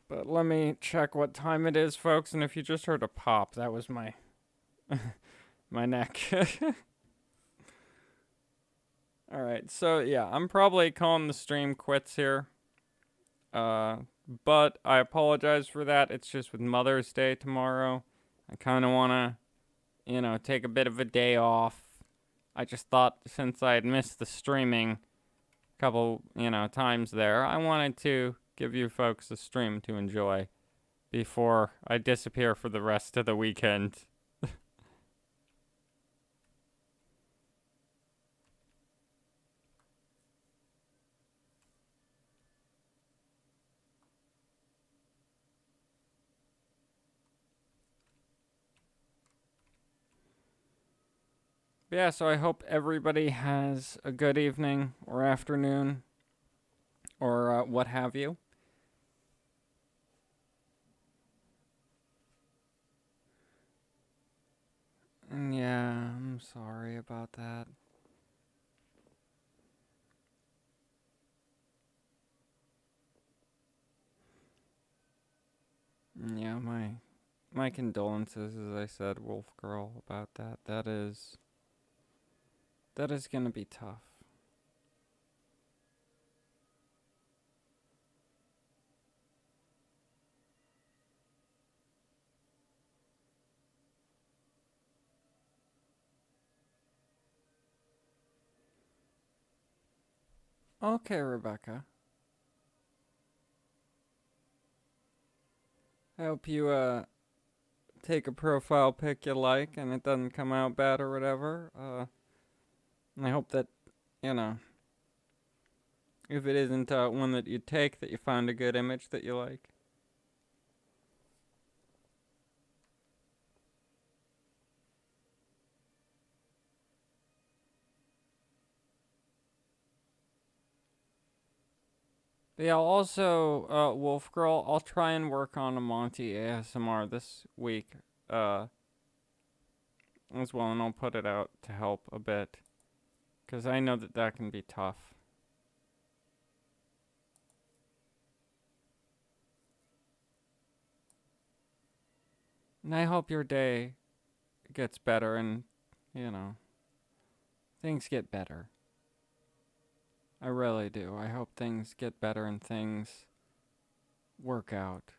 But let me check what time it is, folks. And if you just heard a pop, that was my my neck. All right, so yeah, I'm probably calling the stream quits here. But I apologize for that. It's just with Mother's Day tomorrow. I kind of want to, you know, take a bit of a day off. I just thought since I had missed the streaming a couple, you know, times there, I wanted to give you folks a stream to enjoy before I disappear for the rest of the weekend. Yeah, so I hope everybody has a good evening or afternoon or what have you. And yeah, I'm sorry about that. And yeah, my condolences, as I said, Wolf Girl, about that. That is gonna be tough. Okay, Rebecca. I hope you take a profile pic you like and it doesn't come out bad or whatever. And I hope that, you know, if it isn't one that you take, that you find a good image that you like. But yeah, also, Wolf Girl, I'll try and work on a Monty ASMR this week, as well, and I'll put it out to help a bit. Because I know that that can be tough. And I hope your day gets better and, you know, things get better. I really do. I hope things get better and things work out.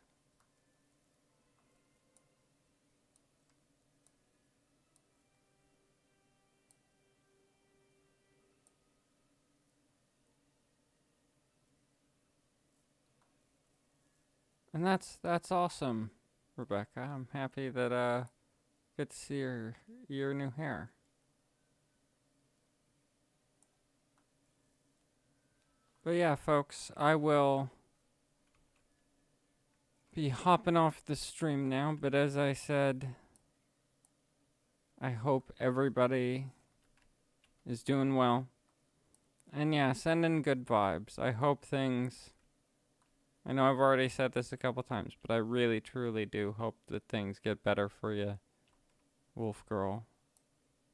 And that's awesome, Rebecca. I'm happy that get to see your new hair. But yeah, folks, I will be hopping off the stream now, but as I said, I hope everybody is doing well. And yeah, send in good vibes. I hope things... I know I've already said this a couple times, but I really, truly do hope that things get better for you, Wolf Girl.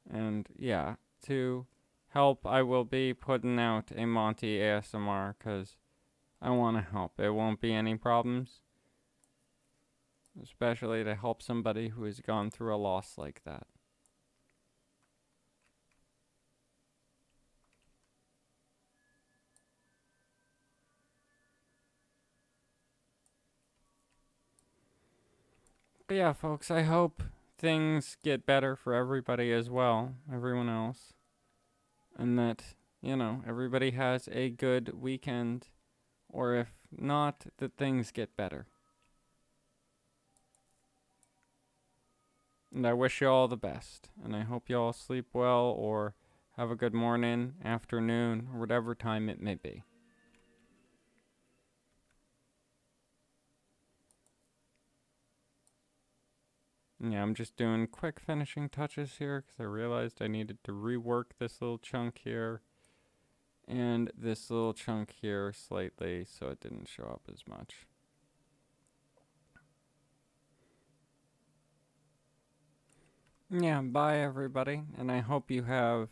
And yeah, to help, I will be putting out a Monty ASMR, because I want to help. It won't be any problems. Especially to help somebody who has gone through a loss like that. But yeah, folks, I hope things get better for everybody as well, everyone else. And that, you know, everybody has a good weekend. Or if not, that things get better. And I wish you all the best. And I hope you all sleep well or have a good morning, afternoon, or whatever time it may be. Yeah, I'm just doing quick finishing touches here because I realized I needed to rework this little chunk here and this little chunk here slightly so it didn't show up as much. Yeah, bye everybody, and I hope you have,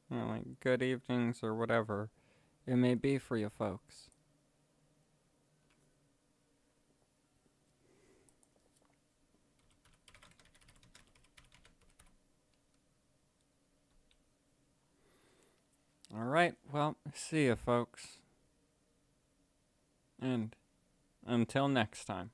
you know, like good evenings or whatever it may be for you folks. Alright, well, see you folks. And until next time.